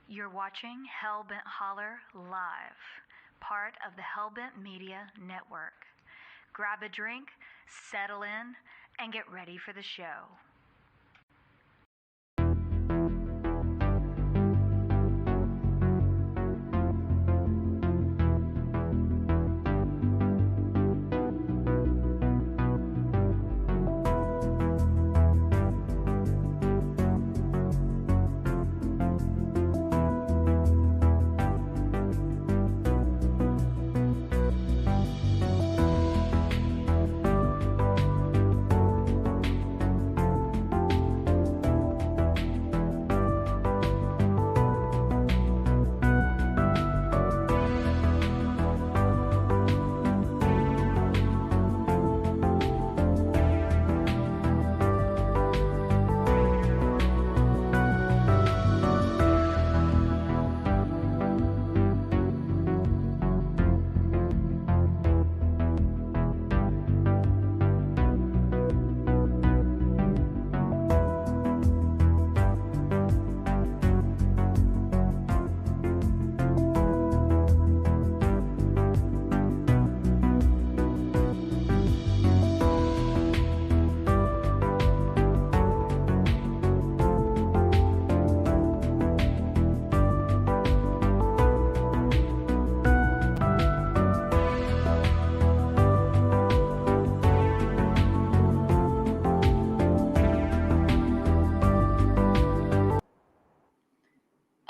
You're watching Hellbent Holler live, part of the Hellbent Media Network. Grab a drink, settle in, and get ready for the show.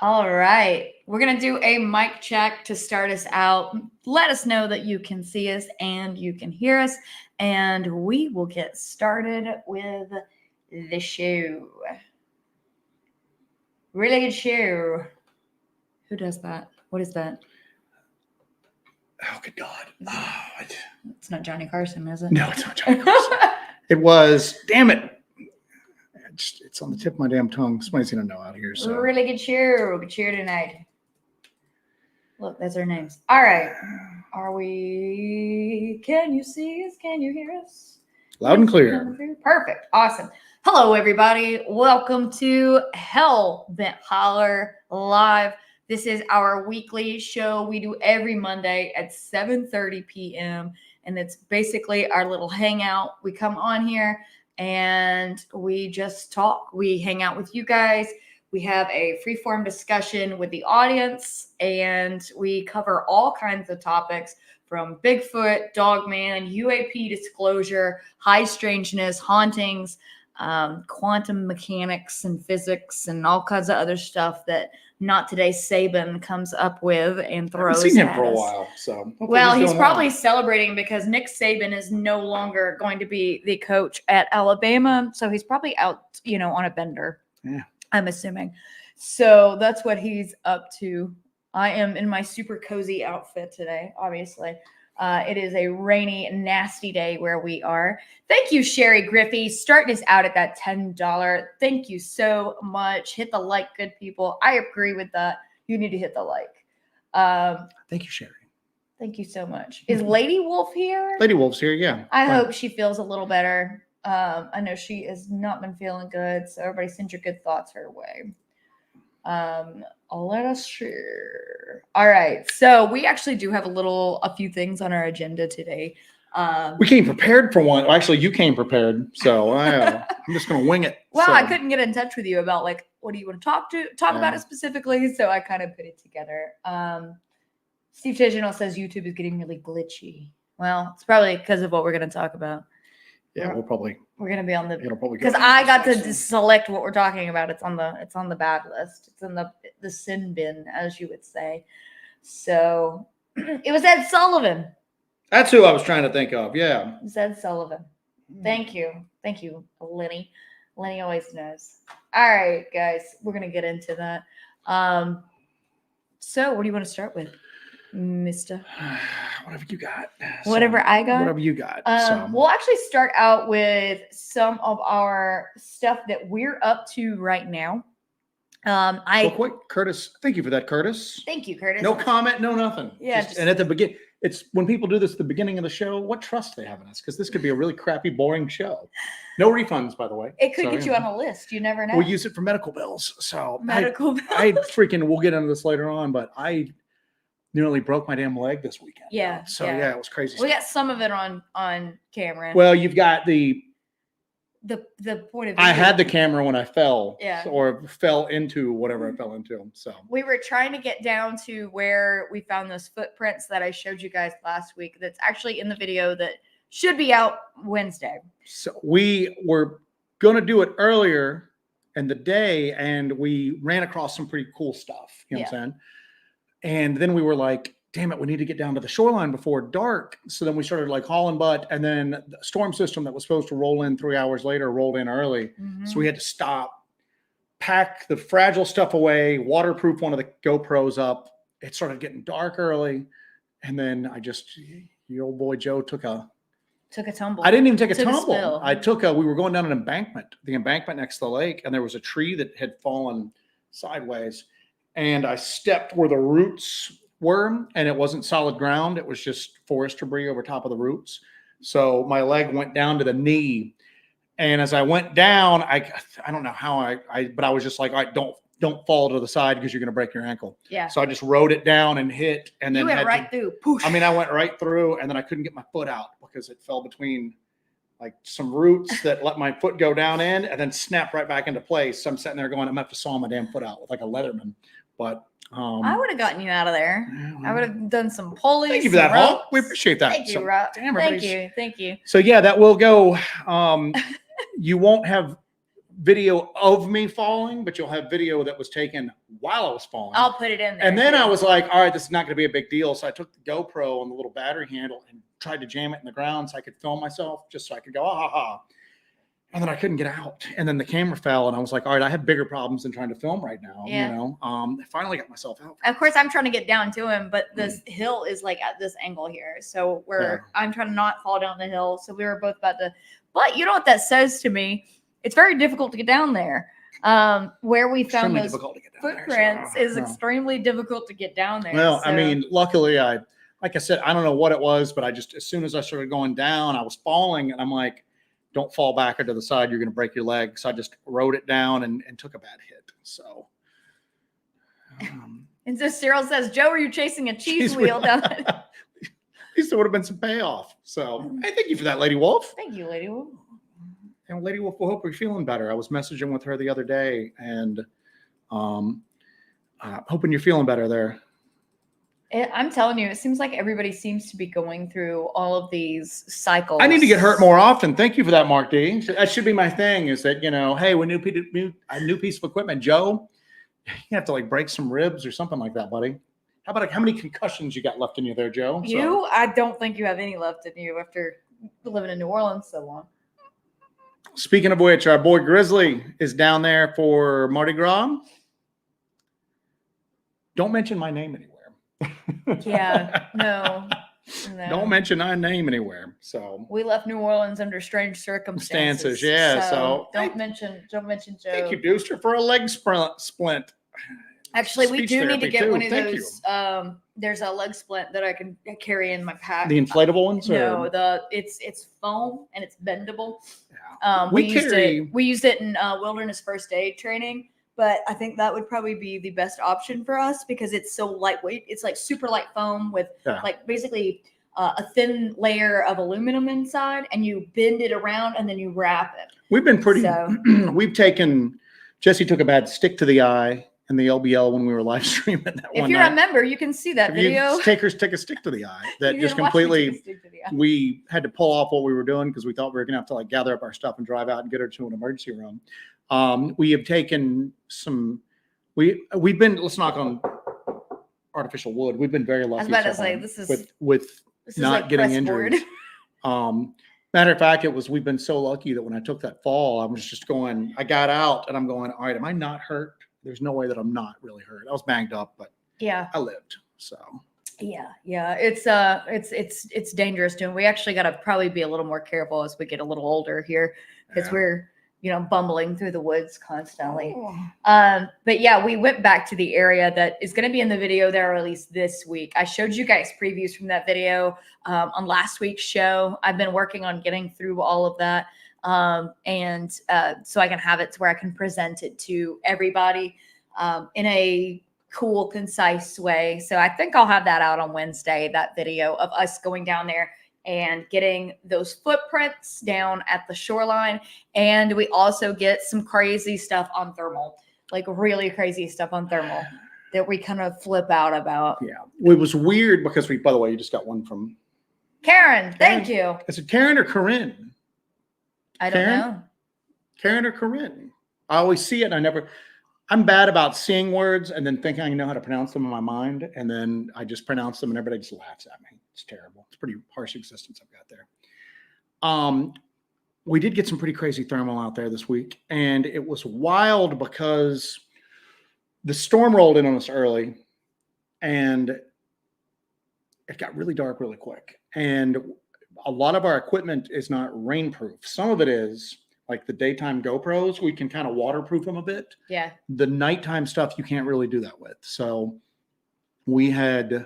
All right, we're going to do a mic check to start us out. Let us know that you can see us and you can hear us, and we will get started with the show. Really good show. Who does that? What is that? Oh, good God. It's not Johnny Carson, is it? No, it's not Johnny Carson. It was, damn it. It's on the tip of my damn tongue. Somebody's going to know out here. So. Really good show. Good show tonight. Look, that's our names. All right. Are we? Can you see us? Can you hear us? Loud and clear. Perfect. Awesome. Hello, everybody. Welcome to Hellbent Holler Live. This is our weekly show we do every Monday at 7:30 p.m. And it's basically our little hangout. We come on here and we just talk. We hang out with you guys. We have a free-form discussion with the audience, and we cover all kinds of topics from Bigfoot, Dogman, UAP disclosure, high strangeness, hauntings, quantum mechanics and physics, and all kinds of other stuff that Not Today Saban comes up with and throws. I haven't seen him at for a us. while, so. Well, he's probably celebrating because Nick Saban is no longer going to be the coach at Alabama, so he's probably out, on a bender. Yeah. I'm assuming. So that's what he's up to. I am in my super cozy outfit today, obviously. It is a rainy, nasty day where we are. Thank you, Sherry Griffey, starting us out at that $10. Thank you so much. Hit the like, good people. I agree with that. You need to hit the like. Thank you, Sherry. Thank you so much. Is Lady Wolf here? Lady Wolf's here, yeah. I hope she feels a little better. I know she has not been feeling good, so everybody send your good thoughts her way. Let us share. All right, so we actually do have a few things on our agenda today. We came prepared for one. Actually, you came prepared, so I'm just going to wing it. Well, so. I couldn't get in touch with you about what do you want to talk about it specifically, so I kind of put it together. Steve Tiginal says YouTube is getting really glitchy. Well, it's probably because of what we're going to talk about. Yeah, we're going to be on the because I got to select what we're talking about. It's on the bad list. It's in the sin bin, as you would say. So it was Ed Sullivan. That's who I was trying to think of. Yeah, it was Ed Sullivan. Thank you, Lenny. Lenny always knows. All right, guys, we're gonna get into that. So what do you want to start with, Mister? Whatever you got. Whatever I got. Whatever you got. We'll actually start out with some of our stuff that we're up to right now. Real quick, Curtis. Thank you for that, Curtis. Thank you, Curtis. No comment, no nothing. Yeah. And at the beginning, it's when people do this at the beginning of the show, what trust they have in us? Because this could be a really crappy, boring show. No refunds, by the way. It could get you on a list. You never know. We'll use it for medical bills. So Medical bills. I freaking, we'll get into this later on, but I nearly broke my damn leg this weekend. Yeah. So yeah, it was crazy. We got some of it on camera. Well, you've got the point of view. I had the camera when I fell. Yeah. Or fell into whatever I fell into. So we were trying to get down to where we found those footprints that I showed you guys last week. That's actually in the video that should be out Wednesday. So we were going to do it earlier in the day, and we ran across some pretty cool stuff. You know what I'm saying? And then we were like, damn it, we need to get down to the shoreline before dark. So then we started like hauling butt, and then the storm system that was supposed to roll in 3 hours later rolled in early. Mm-hmm. So we had to stop, pack the fragile stuff away, waterproof one of the GoPros up. It started getting dark early. And then your old boy Joe took a tumble. I didn't even take a Took a tumble. spill. We were going down an embankment, the embankment next to the lake, and there was a tree that had fallen sideways. And I stepped where the roots were, and it wasn't solid ground. It was just forest debris over top of the roots. So my leg went down to the knee. And as I went down, I don't know how but I was just like, all right, don't fall to the side because you're going to break your ankle. Yeah. So I just rode it down and hit, and then you went right through. Poosh. I mean, I went right through, and then I couldn't get my foot out because it fell between like some roots that let my foot go down in and then snap right back into place. So I'm sitting there going, I'm gonna have to saw my damn foot out with like a Leatherman. But I would have gotten you out of there. I would have done some pulleys. Thank you for that, Hulk. We appreciate that. Thank you, Rob. Damn, Thank you. So yeah, that will go. You won't have video of me falling, but you'll have video that was taken while I was falling. I'll put it in there. And then I was like, all right, this is not going to be a big deal. So I took the GoPro and the little battery handle and tried to jam it in the ground so I could film myself, just so I could go, ah, ha, ha. And then I couldn't get out. And then the camera fell, and I was like, all right, I have bigger problems than trying to film right now. Yeah. You know, I finally got myself out. Of course, I'm trying to get down to him, but this hill is like at this angle here. So I'm trying to not fall down the hill. So we were both about to, but you know what that says to me? It's very difficult to get down there. Where we found those footprints is extremely difficult to get down there. Well, so. I mean, luckily like I said, I don't know what it was, but as soon as I started going down, I was falling, and I'm like, don't fall back or to the side. You're going to break your leg. So I just rode it down and took a bad hit. So. And so Cyril says, Joe, are you chasing a cheese wheel down? At least there would have been some payoff. So hey, thank you for that, Lady Wolf. Thank you, Lady Wolf. And Lady Wolf, we hope you're feeling better. I was messaging with her the other day, and hoping you're feeling better there. I'm telling you, it seems like everybody seems to be going through all of these cycles. I need to get hurt more often. Thank you for that, Mark D. That should be my thing, is that, hey, we a new piece of equipment. Joe, you have to like break some ribs or something like that, buddy. How about how many concussions you got left in you there, Joe? I don't think you have any left in you after living in New Orleans so long. Speaking of which, our boy Grizzly is down there for Mardi Gras. Don't mention my name anywhere. Yeah, no. Don't mention my name anywhere. So we left New Orleans under strange circumstances. Yeah, so don't mention Joe. Thank you, Dooster, for a leg splint. Actually, we do need to get one of those. There's a leg splint that I can carry in my pack. The inflatable ones? No, it's foam and it's bendable. Yeah. We used it in wilderness first aid training, but I think that would probably be the best option for us because it's so lightweight. It's like super light foam with like basically a thin layer of aluminum inside, and you bend it around and then you wrap it. We've been pretty. We've taken. Jesse took a bad stick to the eye in the LBL when we were live streaming that one night. If you remember, you can see that video. Take a stick to the eye. That just completely. We had to pull off what we were doing because we thought we were going to have to like gather up our stuff and drive out and get her to an emergency room. We have taken some. We've been. Let's knock on artificial wood. We've been very lucky. I was about to say this is with not getting injured. Matter of fact, we've been so lucky that when I took that fall, I was just going. I got out and I'm going. All right, am I not hurt? There's no way that I'm not really hurt. I was banged up, but yeah, I lived. So yeah, it's dangerous too. We actually got to probably be a little more careful as we get a little older here because bumbling through the woods constantly. Oh. But yeah, we went back to the area that is going to be in the video that I released this week. I showed you guys previews from that video on last week's show. I've been working on getting through all of that. So I can have it to where I can present it to everybody in a cool, concise way. So I think I'll have that out on Wednesday, that video of us going down there and getting those footprints down at the shoreline. And we also get some crazy stuff on thermal, like really crazy stuff on thermal that we kind of flip out about. Yeah. It was weird because by the way, you just got one from Karen. Thank you. Is it Karen or Corinne? I don't know. Karen or Corinne? I always see it and I'm bad about seeing words and then thinking I know how to pronounce them in my mind. And then I just pronounce them and everybody just laughs at me. It's terrible. It's a pretty harsh existence I've got there. We did get some pretty crazy thermal out there this week. And it was wild because the storm rolled in on us early and it got really dark really quick. And a lot of our equipment is not rainproof. Some of it is. Like the daytime GoPros, we can kind of waterproof them a bit. Yeah. The nighttime stuff, you can't really do that with. So we had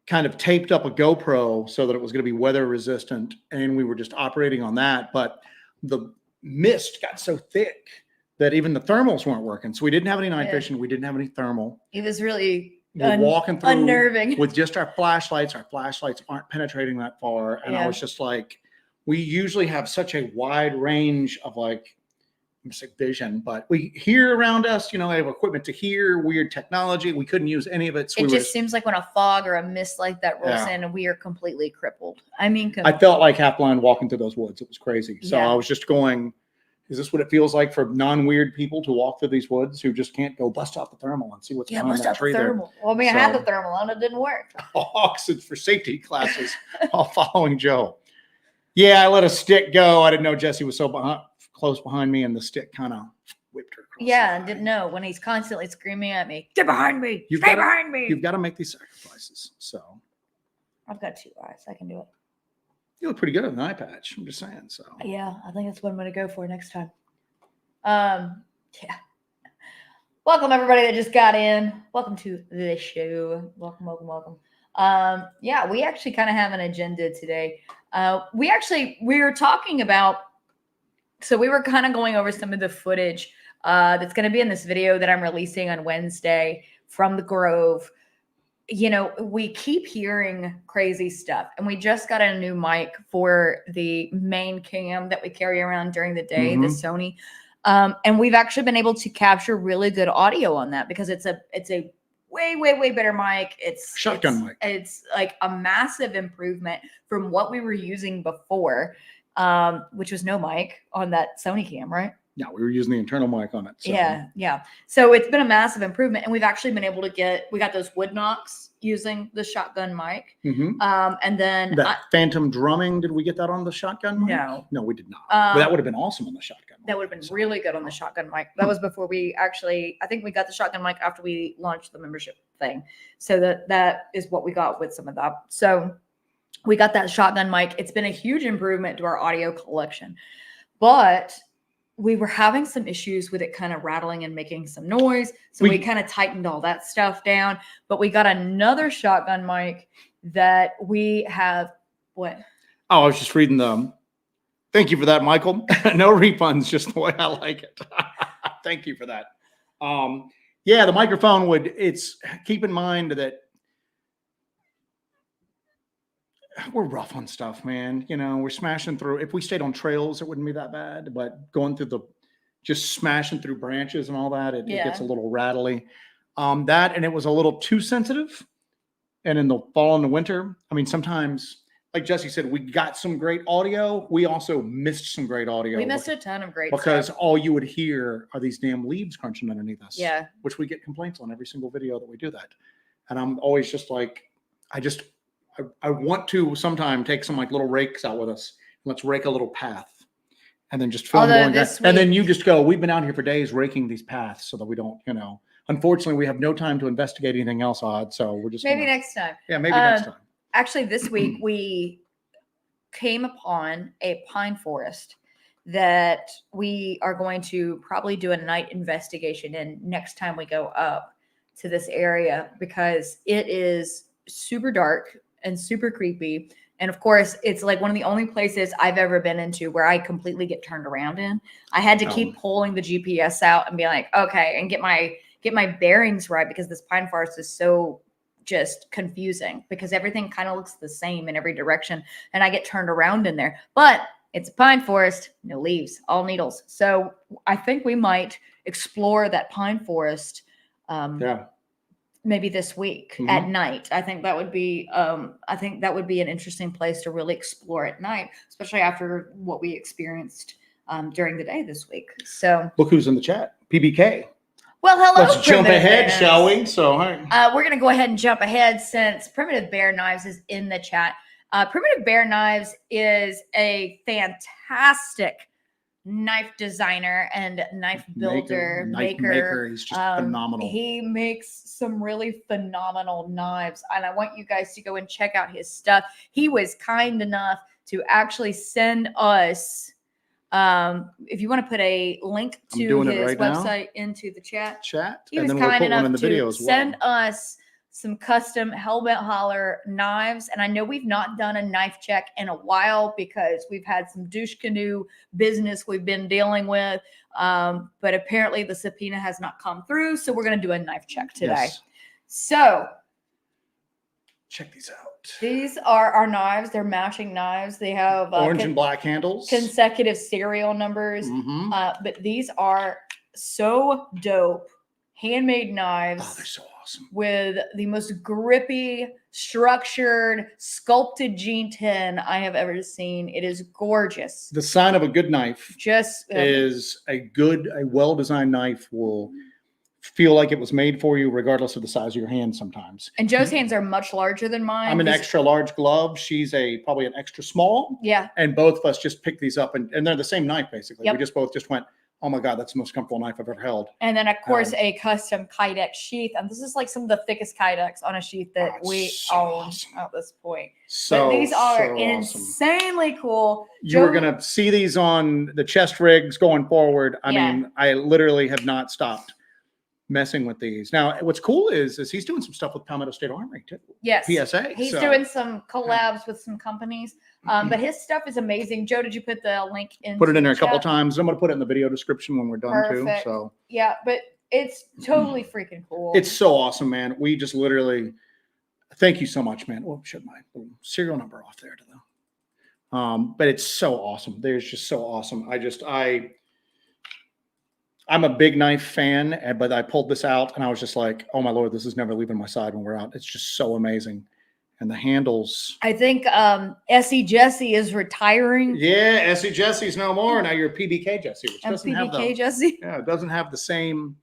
kind of taped up a GoPro so that it was going to be weather resistant. And we were just operating on that. But the mist got so thick that even the thermals weren't working. So we didn't have any night vision. We didn't have any thermal. It was really we're walking through unnerving with just our flashlights. Our flashlights aren't penetrating that far. And I was just like, we usually have such a wide range of vision, but we hear around us, we have equipment to hear, weird technology. We couldn't use any of it. So it just seems like when a fog or a mist like that rolls in and we are completely crippled. I mean, I felt like half blind walking through those woods. It was crazy. So I was just going, is this what it feels like for non-weird people to walk through these woods who just can't go bust out the thermal and see what's behind that tree there? Well, I mean, I had the thermal on, it didn't work. It's for safety classes, all following Joe. Yeah, I let a stick go. I didn't know Jesse was so close behind me, and the stick kind of whipped her across. Yeah, and didn't know when he's constantly screaming at me, "Get behind me! Stay behind me!" You've got to make these sacrifices. So I've got 2 eyes. I can do it. You look pretty good with an eye patch. I'm just saying. So yeah, I think that's what I'm going to go for next time. Yeah. Welcome everybody that just got in. Welcome to the show. Welcome. Yeah, we actually kind of have an agenda today. We were talking about, so we were kind of going over some of the footage that's going to be in this video that I'm releasing on Wednesday from the Grove. We keep hearing crazy stuff, and we just got a new mic for the main cam that we carry around during the day, the Sony. And we've actually been able to capture really good audio on that because it's a way better mic. It's shotgun mic. It's like a massive improvement from what we were using before, which was no mic on that Sony cam, right? Yeah, we were using the internal mic on it. So. Yeah. So it's been a massive improvement, and we've actually been able to we got those wood knocks using the shotgun mic. And then that phantom drumming, did we get that on the shotgun mic? No, we did not. But that would have been awesome on the shotgun mic. That would have been really good on the shotgun mic. That was before I think we got the shotgun mic after we launched the membership thing. So that is what we got with some of that. So we got that shotgun mic. It's been a huge improvement to our audio collection, but we were having some issues with it kind of rattling and making some noise. So we kind of tightened all that stuff down, but we got another shotgun mic that we have. What? Oh, I was just reading them. Thank you for that, Michael. No refunds, just the way I like it. Thank you for that. Yeah, the microphone keep in mind that we're rough on stuff, man. We're smashing through. If we stayed on trails, it wouldn't be that bad. But going through just smashing through branches and all that, it gets a little rattly. And it was a little too sensitive. And in the fall and the winter, I mean, sometimes, like Jesse said, we got some great audio. We also missed some great audio. We missed a ton of great because stuff. all you would hear are these damn leaves crunching underneath us. Yeah. Which we get complaints on every single video that we do that. And I'm always just like, I want to sometime take some little rakes out with us. Let's rake a little path and then just film going down. And then you just go, we've been out here for days raking these paths so that we don't, unfortunately we have no time to investigate anything else odd. So we're just next time. Yeah, maybe next time. Actually, this week we came upon a pine forest that we are going to probably do a night investigation in next time we go up to this area, because it is super dark and super creepy. And of course, it's like one of the only places I've ever been into where I completely get turned around in. I had to keep pulling the GPS out and be like, okay, and get my bearings right, because this pine forest is so just confusing because everything kind of looks the same in every direction, and I get turned around in there. But it's a pine forest, no leaves, all needles. So I think we might explore that pine forest maybe this week at night. I think that would be an interesting place to really explore at night, especially after what we experienced during the day this week. So look who's in the chat. PBK. Well, hello. Let's jump ahead, shall we? So we're going to go ahead and jump ahead since Primitive Bear Knives is in the chat. Primitive Bear Knives is a fantastic knife designer and knife builder, maker. He's just phenomenal. He makes some really phenomenal knives, and I want you guys to go and check out his stuff. He was kind enough to actually send us, if you want to put a link to his website into the chat. He was kind enough to send us some custom Hellbent Holler knives. And I know we've not done a knife check in a while because we've had some douche canoe business we've been dealing with. But apparently the subpoena has not come through. So we're going to do a knife check today. Yes. So check these out. These are our knives. They're matching knives. They have orange and black handles, consecutive serial numbers. But these are so dope. Handmade knives. Oh, they're so awesome. With the most grippy, structured, sculpted gene tin I have ever seen. It is gorgeous. The sign of a good knife is a well-designed knife will feel like it was made for you regardless of the size of your hand sometimes. And Joe's hands are much larger than mine. I'm an extra large glove. She's probably an extra small. Yeah. And both of us just picked these up and they're the same knife basically. Yep. We both went, oh my God, that's the most comfortable knife I've ever held. And then, of course, a custom Kydex sheath. And this is like some of the thickest Kydex on a sheath that we own at this point. But these are insanely cool. You're going to see these on the chest rigs going forward. I mean, I literally have not stopped messing with these. Now, what's cool is he's doing some stuff with Palmetto State Armory too. Yes. PSA. He's doing some collabs with some companies. But his stuff is amazing. Joe, did you put the link in? Put it in there a couple times. I'm going to put it in the video description when we're done too. So yeah, but it's totally freaking cool. It's so awesome, man. We just literally thank you so much, man. Oh, shut my serial number off there to them. But it's so awesome. They're just so awesome. I'm a big knife fan, but I pulled this out and I was just like, oh my Lord, this is never leaving my side when we're out. It's just so amazing. And the handles. I think S.E. Jesse is retiring. Yeah, S.E. Jesse's no more. Now you're PBK Jesse, which doesn't have Jesse. Yeah, it doesn't have the same.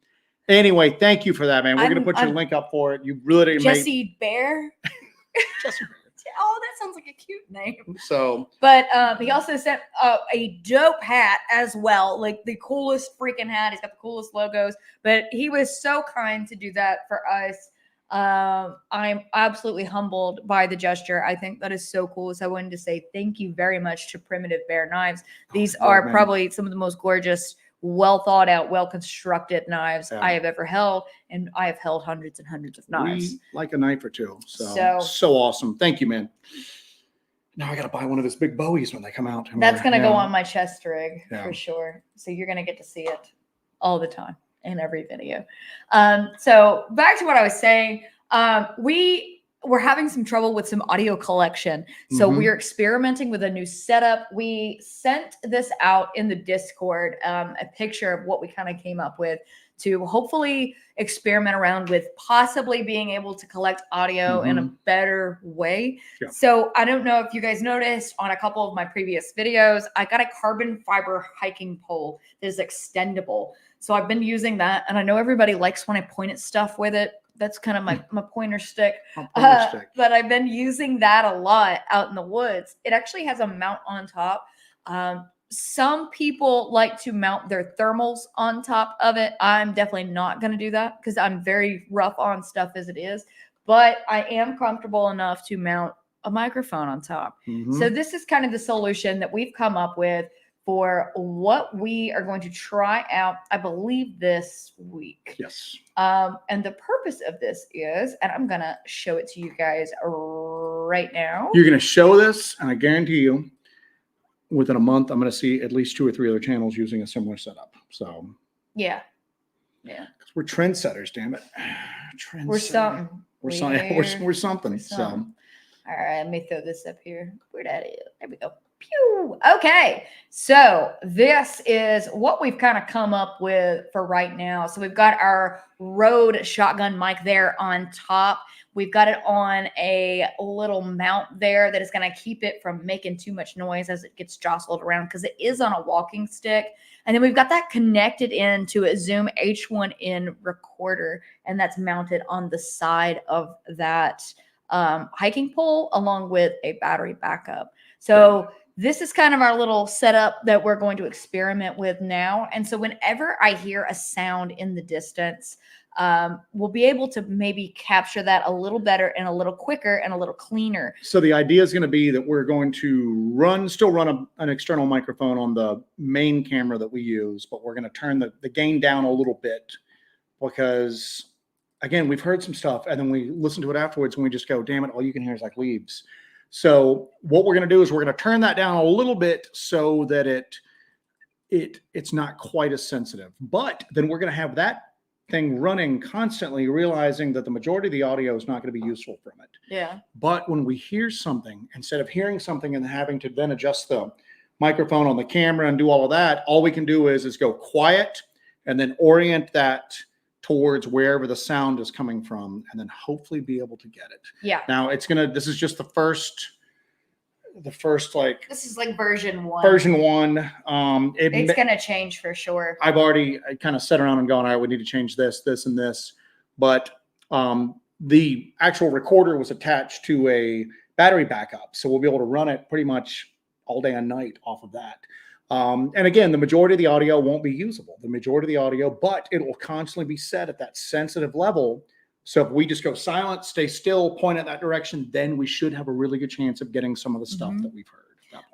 Anyway, thank you for that, man. We're going to put your link up for it. You really Jesse Bear. Jesse Bear. Oh, that sounds like a cute name. So, but he also sent a dope hat as well, like the coolest freaking hat. He's got the coolest logos, but he was so kind to do that for us. I'm absolutely humbled by the gesture. I think that is so cool. So I wanted to say thank you very much to Primitive Bear Knives. These are probably some of the most gorgeous, well thought out, well constructed knives I have ever held, and I have held hundreds and hundreds of knives. We like a knife or two. So awesome. Thank you, man. Now I got to buy one of his big Bowies when they come out. That's going to go on my chest rig for sure. So you're going to get to see it all the time in every video. So back to what I was saying, we were having some trouble with some audio collection. So we're experimenting with a new setup. We sent this out in the Discord, a picture of what we kind of came up with to hopefully experiment around with possibly being able to collect audio in a better way. Yeah. So I don't know if you guys noticed on a couple of my previous videos, I got a carbon fiber hiking pole that is extendable. So I've been using that, and I know everybody likes when I point at stuff with it. That's kind of my pointer stick. But I've been using that a lot out in the woods. It actually has a mount on top. Some people like to mount their thermals on top of it. I'm definitely not going to do that because I'm very rough on stuff as it is. But I am comfortable enough to mount a microphone on top. So this is kind of the solution that we've come up with for what we are going to try out, I believe, this week. Yes. And the purpose of this is, and I'm going to show it to you guys right now. You're going to show this, and I guarantee you, within a month, I'm going to see at least 2 or 3 other channels using a similar setup. So yeah. Because we're trendsetters, damn it. We're something. We're something. We're something. So, all right, let me throw this up here. Where that is? There we go. Pew. Okay, so this is what we've kind of come up with for right now. So we've got our Rode shotgun mic there on top. We've got it on a little mount there that is going to keep it from making too much noise as it gets jostled around because it is on a walking stick. And then we've got that connected into a Zoom H1N recorder, and that's mounted on the side of that hiking pole along with a battery backup. So this is kind of our little setup that we're going to experiment with now. And so whenever I hear a sound in the distance, we'll be able to maybe capture that a little better and a little quicker and a little cleaner. So the idea is going to be that we're going to still run an external microphone on the main camera that we use, but we're going to turn the gain down a little bit because, again, we've heard some stuff and then we listen to it afterwards and we just go, damn it, all you can hear is like leaves. So what we're going to do is we're going to turn that down a little bit so that it's not quite as sensitive. But then we're going to have that thing running constantly, realizing that the majority of the audio is not going to be useful from it. Yeah. But when we hear something, instead of hearing something and having to then adjust the microphone on the camera and do all of that, all we can do is go quiet and then orient that towards wherever the sound is coming from and then hopefully be able to get it. Yeah. Now this is just the first like. This is like version 1. Version 1. It's going to change for sure. I've already kind of sat around and gone, all right, we need to change this, and this. But the actual recorder was attached to a battery backup. So we'll be able to run it pretty much all day and night off of that. And again, the majority of the audio won't be usable. The majority of the audio, but it will constantly be set at that sensitive level. So if we just go silent, stay still, point at that direction, then we should have a really good chance of getting some of the stuff that we've heard.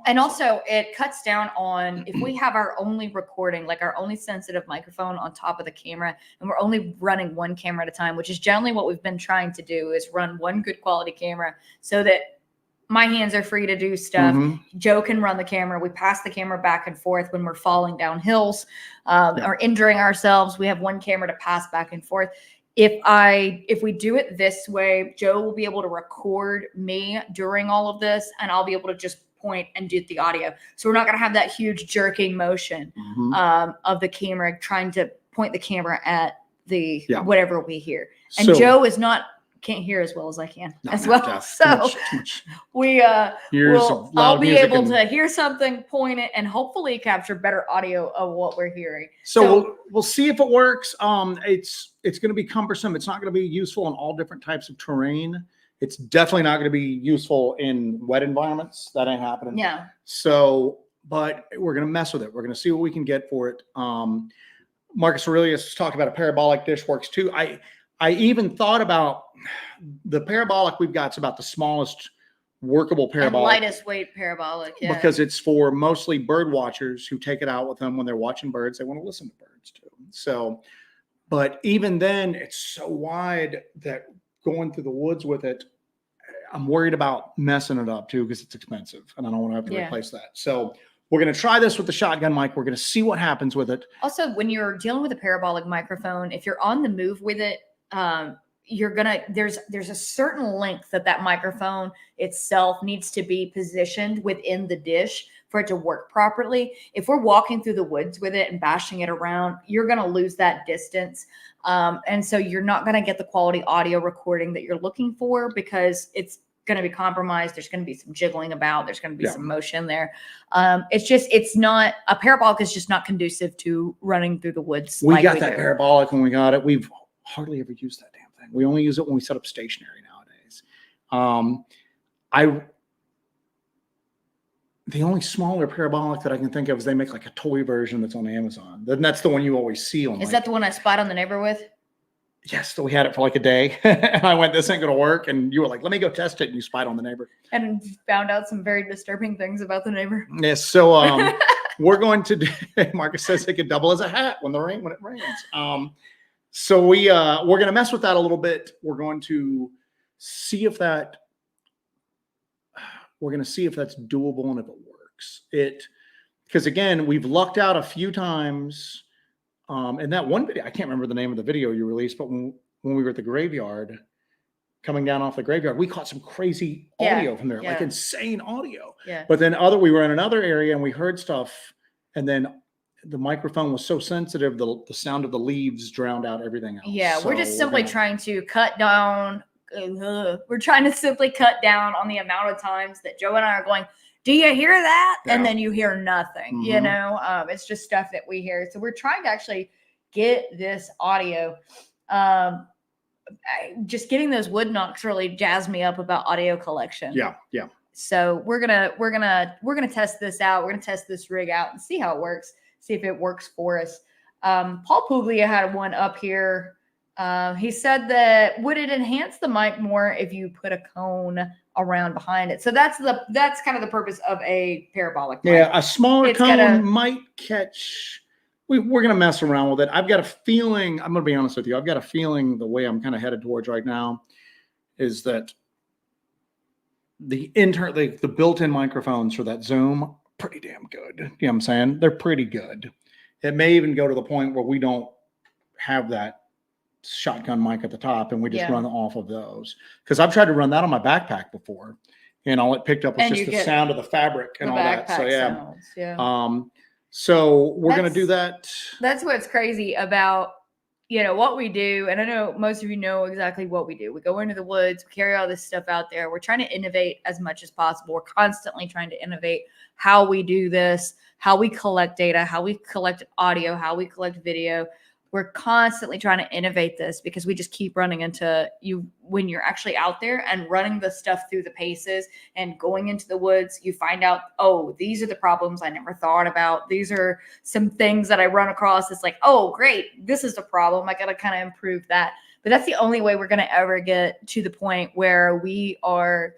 And also it cuts down on if we have our only recording, like our only sensitive microphone on top of the camera, and we're only running one camera at a time, which is generally what we've been trying to do is run one good quality camera so that my hands are free to do stuff. Joe can run the camera. We pass the camera back and forth when we're falling down hills or injuring ourselves. We have one camera to pass back and forth. If we do it this way, Joe will be able to record me during all of this, and I'll be able to just point and do the audio. So we're not going to have that huge jerking motion of the camera trying to point the camera at the whatever we hear. And so, Joe can't hear as well as I can as well. Deaf. So I'll be able to hear something, point it, and hopefully capture better audio of what we're hearing. So we'll see if it works. It's going to be cumbersome. It's not going to be useful in all different types of terrain. It's definitely not going to be useful in wet environments. That ain't happening. Yeah. So, but we're going to mess with it. We're going to see what we can get for it. Marcus Aurelius talked about a parabolic dish works too. I even thought about the parabolic we've got. It's about the smallest workable parabolic. And lightest weight parabolic, yeah. Because it's for mostly bird watchers who take it out with them when they're watching birds. They want to listen to birds too. So, but even then, it's so wide that going through the woods with it, I'm worried about messing it up too because it's expensive and I don't want to have to replace that. So we're going to try this with the shotgun mic. We're going to see what happens with it. Also, when you're dealing with a parabolic microphone, if you're on the move with it, there's a certain length that microphone itself needs to be positioned within the dish for it to work properly. If we're walking through the woods with it and bashing it around, you're going to lose that distance. And so you're not going to get the quality audio recording that you're looking for because it's going to be compromised. There's going to be some jiggling about. There's going to be some motion there. It's not a parabolic is just not conducive to running through the woods. We got that parabolic when we got it. We've hardly ever used that damn thing. We only use it when we set up stationary nowadays. The only smaller parabolic that I can think of is they make like a toy version that's on Amazon. Then that's the one you always see on. Is that the one I spied on the neighbor with? Yes, so we had it for like a day, and I went, "This ain't gonna work." And you were like, "Let me go test it," and you spied on the neighbor and found out some very disturbing things about the neighbor. Yes, so we're going to do, Marcus says it could double as a hat when it rains. So we're going to mess with that a little bit. We're going to see if that's doable and if it works. Because again, we've lucked out a few times. And that one video, I can't remember the name of the video you released, but when we were at the graveyard, coming down off the graveyard, we caught some crazy audio from there, like insane audio. Yeah. But then we were in another area and we heard stuff, and then the microphone was so sensitive, the sound of the leaves drowned out everything else. Yeah, so we're just simply trying to cut down. We're trying to simply cut down on the amount of times that Joe and I are going, do you hear that? Yeah. And then you hear nothing, you know, it's just stuff that we hear. So we're trying to actually get this audio. Just getting those wood knocks really jazzed me up about audio collection. Yeah. Yeah. So we're gonna test this out. We're gonna test this rig out and see how it works. See if it works for us. Paul Puglia had one up here. He said that would it enhance the mic more if you put a cone around behind it? So that's kind of the purpose of a parabolic mic. Yeah, a smaller cone might catch. We're going to mess around with it. I've got a feeling, I'm going to be honest with you, I've got a feeling the way I'm kind of headed towards right now is that the built-in microphones for that Zoom, pretty damn good. You know what I'm saying? They're pretty good. It may even go to the point where we don't have that shotgun mic at the top and we just run off of those. Because I've tried to run that on my backpack before, and all it picked up was just the sound of the fabric and all that. So sounds, so we're going to do that. That's what's crazy about, what we do. And I know most of you know exactly what we do. We go into the woods, we carry all this stuff out there. We're trying to innovate as much as possible. We're constantly trying to innovate how we do this, how we collect data, how we collect audio, how we collect video. We're constantly trying to innovate this because we just keep running into you when you're actually out there and running the stuff through the paces and going into the woods. You find out, oh, these are the problems I never thought about. These are some things that I run across. It's like, oh, great. This is the problem. I got to kind of improve that. But that's the only way we're going to ever get to the point where we are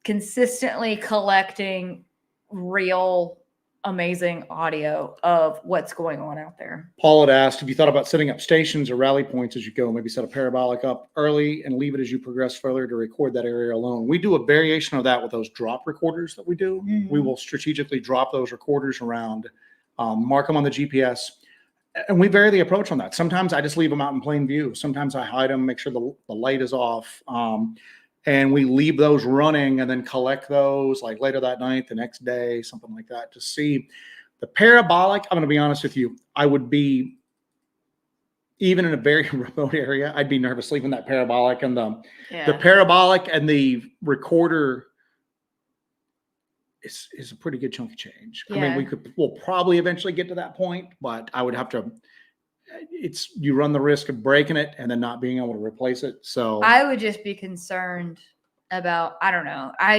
consistently collecting real amazing audio of what's going on out there. Paul had asked if you thought about setting up stations or rally points as you go, maybe set a parabolic up early and leave it as you progress further to record that area alone. We do a variation of that with those drop recorders that we do. We will strategically drop those recorders around, mark them on the GPS, and we vary the approach on that. Sometimes I just leave them out in plain view. Sometimes I hide them, make sure the light is off. And we leave those running and then collect those like later that night, the next day, something like that, to see the parabolic. I'm going to be honest with you. I would be, even in a very remote area, I'd be nervous leaving that parabolic, and the parabolic and the recorder is a pretty good chunk of change. I mean, we'll probably eventually get to that point, but I would have to, you run the risk of breaking it and then not being able to replace it. So I would just be concerned about, I don't know. I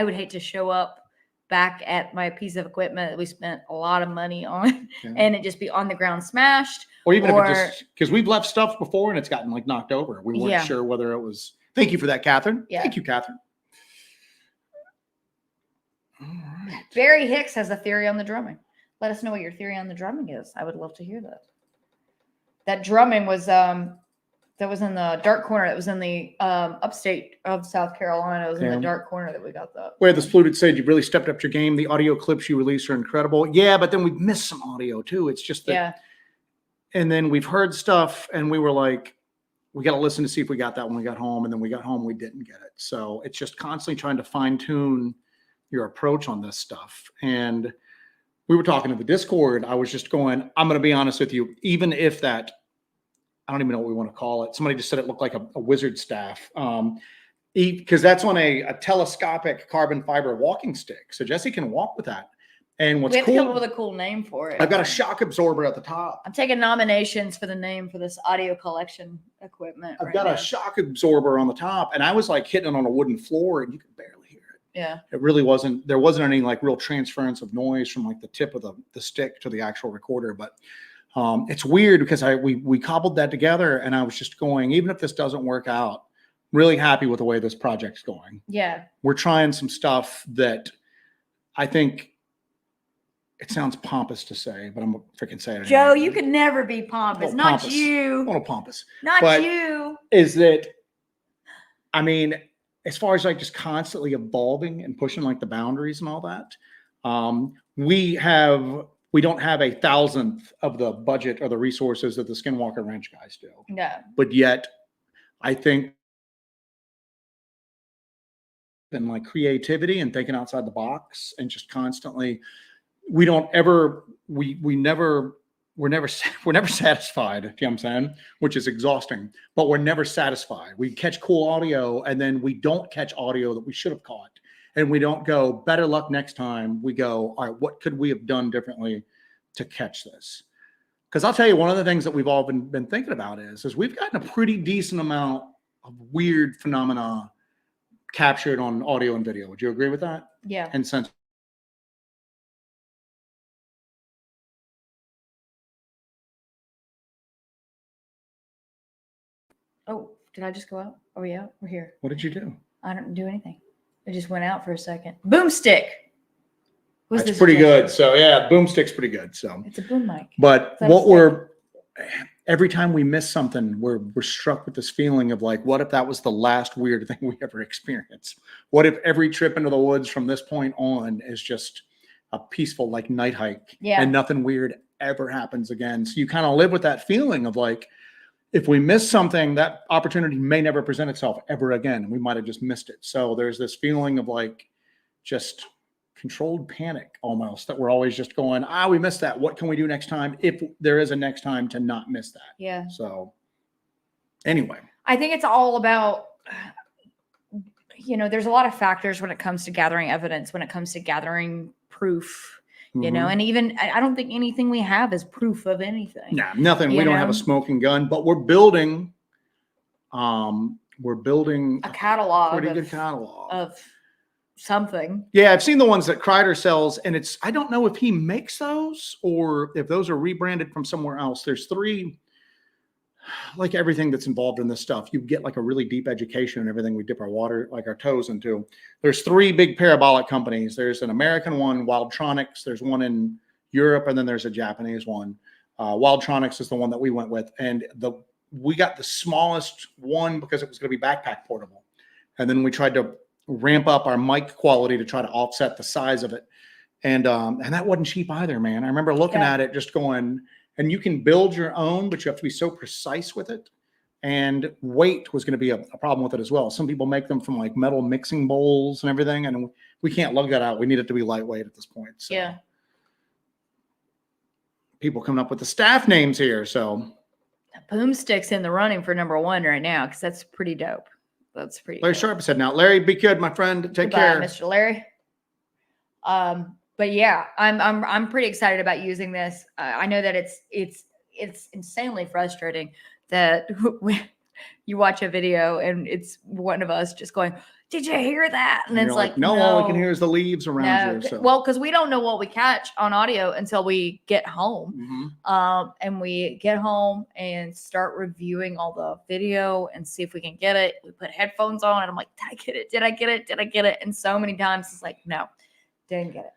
would hate to show up back at my piece of equipment that we spent a lot of money on and it just be on the ground smashed. Or even if it just, because we've left stuff before and it's gotten like knocked over. We weren't sure whether it was, thank you for that, Catherine. Yeah. Thank you, Catherine. All right. Barry Hicks has a theory on the drumming. Let us know what your theory on the drumming is. I would love to hear that. That drumming was that was in the dark corner. That was in the upstate of South Carolina. It was in the dark corner that we got that. Where this polluted said you've really stepped up your game. The audio clips you release are incredible. Yeah, but then we've missed some audio too. It's just that. And then we've heard stuff and we were like, we got to listen to see if we got that when we got home. And then we got home, we didn't get it. So it's just constantly trying to fine tune your approach on this stuff. And we were talking to the Discord. I was just going, I'm going to be honest with you, even if that, I don't even know what we want to call it. Somebody just said it looked like a wizard staff. Because that's on a telescopic carbon fiber walking stick. So Jesse can walk with that. And what's we have cool, to come up with a cool name for it. I've got a shock absorber at the top. I'm taking nominations for the name for this audio collection equipment. I've got a shock absorber on the top, and I was like hitting it on a wooden floor, and you could barely hear it. Yeah. It really wasn't. There wasn't any like real transference of noise from like the tip of the stick to the actual recorder, but. It's weird because we cobbled that together and I was just going, even if this doesn't work out, really happy with the way this project's going. Yeah. We're trying some stuff that I think it sounds pompous to say, but I'm gonna freaking say it. Joe, anyway. you could never be pompous. Well, Not pompous. A you. little pompous. Not But you. is that, I mean, as far as like just constantly evolving and pushing like the boundaries and all that, we don't have 1,000th of the budget or the resources that the Skinwalker Ranch guys do. No. But yet, I think in like creativity and thinking outside the box and just constantly, we're never satisfied. You know what I'm saying? Which is exhausting, but we're never satisfied. We catch cool audio and then we don't catch audio that we should have caught. And we don't go, better luck next time. We go, all right, what could we have done differently to catch this? Because I'll tell you, one of the things that we've all been thinking about is we've gotten a pretty decent amount of weird phenomena captured on audio and video. Would you agree with that? Yeah. And since Oh, did I just go out? Are we out? We're here. what did you do? I don't do anything. I just went out for a second. Boomstick. Was That's this pretty suggestion? good. So yeah, boomstick's pretty good. So, It's a boom mic. but Is that what every time we miss something, we're struck with this feeling of like, what if that was the last weird thing we ever experienced? What if every trip into the woods from this point on is just a peaceful like night hike, Yeah. and nothing weird ever happens again? So you kind of live with that feeling of like, if we miss something, that opportunity may never present itself ever again. We might have just missed it. So there's this feeling of like just controlled panic almost, that we're always just going, we missed that. What can we do next time? If there is a next time, to not miss that. Yeah. So anyway, I think it's all about, there's a lot of factors when it comes to gathering evidence, when it comes to gathering proof, and even I don't think anything we have is proof of anything. nah, nothing. We don't have a smoking gun, but we're building a catalog. pretty good catalog of something. Yeah, I've seen the ones that Kreider sells, and I don't know if he makes those or if those are rebranded from somewhere else. There's 3, like everything that's involved in this stuff, you get like a really deep education in everything we dip our toes into. There's 3 big parabolic companies. There's an American one, Wildtronics. There's one in Europe, and then there's a Japanese one. Wildtronics is the one that we went with, and we got the smallest one because it was going to be backpack portable, and then we tried to ramp up our mic quality to try to offset the size of it, and that wasn't cheap either, man. I remember looking at it, just going. And you can build your own, but you have to be so precise with it. And weight was going to be a problem with it as well. Some people make them from like metal mixing bowls and everything, and we can't lug that out. We need it to be lightweight at this point. So. Yeah. People coming up with the staff names here. So Boomstick's in the running for number 1 right now, because that's pretty dope. That's pretty. Larry Sharp said, "Now, Larry, be good, my friend. Take care, Mr. Larry." But yeah, I'm pretty excited about using this. I know that it's insanely frustrating that you watch a video and it's one of us just going, "Did you hear that?" And it's like, no, all we can hear is the leaves around you. So. Well, because we don't know what we catch on audio until we get home. And we get home and start reviewing all the video and see if we can get it. We put headphones on and I'm like, "Did I get it? Did I get it? Did I get it?" And so many times it's like, no, didn't get it.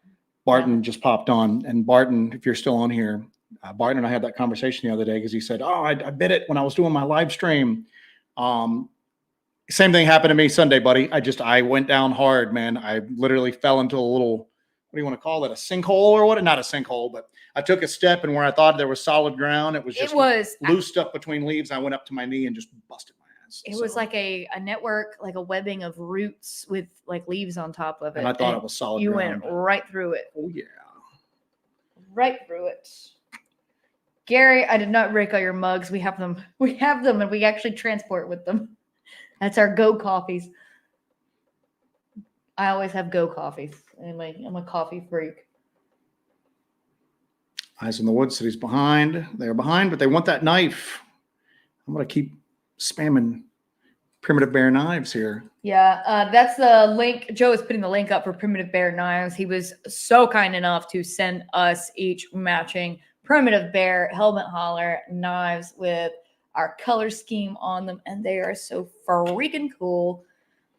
Barton just popped on, and Barton, if you're still on here, Barton and I had that conversation the other day because he said, I bit it when I was doing my live stream. Same thing happened to me Sunday, buddy. I went down hard, man. I literally fell into a little, what do you want to call it? A sinkhole or what? Not a sinkhole, but I took a step, and where I thought there was solid ground, it was loosed up between leaves. I went up to my knee and just busted my ass. It was like a network, like a webbing of roots with like leaves on top of it. And I thought it was solid ground. Went right through it. Oh, yeah. Right through it. Gary, I did not break all your mugs. We have them. We have them, and we actually transport with them. That's our Go coffees. I always have Go coffees. Anyway, I'm a coffee freak. Eyes in the Woods said he's behind. They're behind, but they want that knife. I'm going to keep spamming Primitive Bear knives here. Yeah, that's the link. Joe is putting the link up for Primitive Bear knives. He was so kind enough to send us each matching Primitive Bear Helmet Holler knives with our color scheme on them, and they are so freaking cool.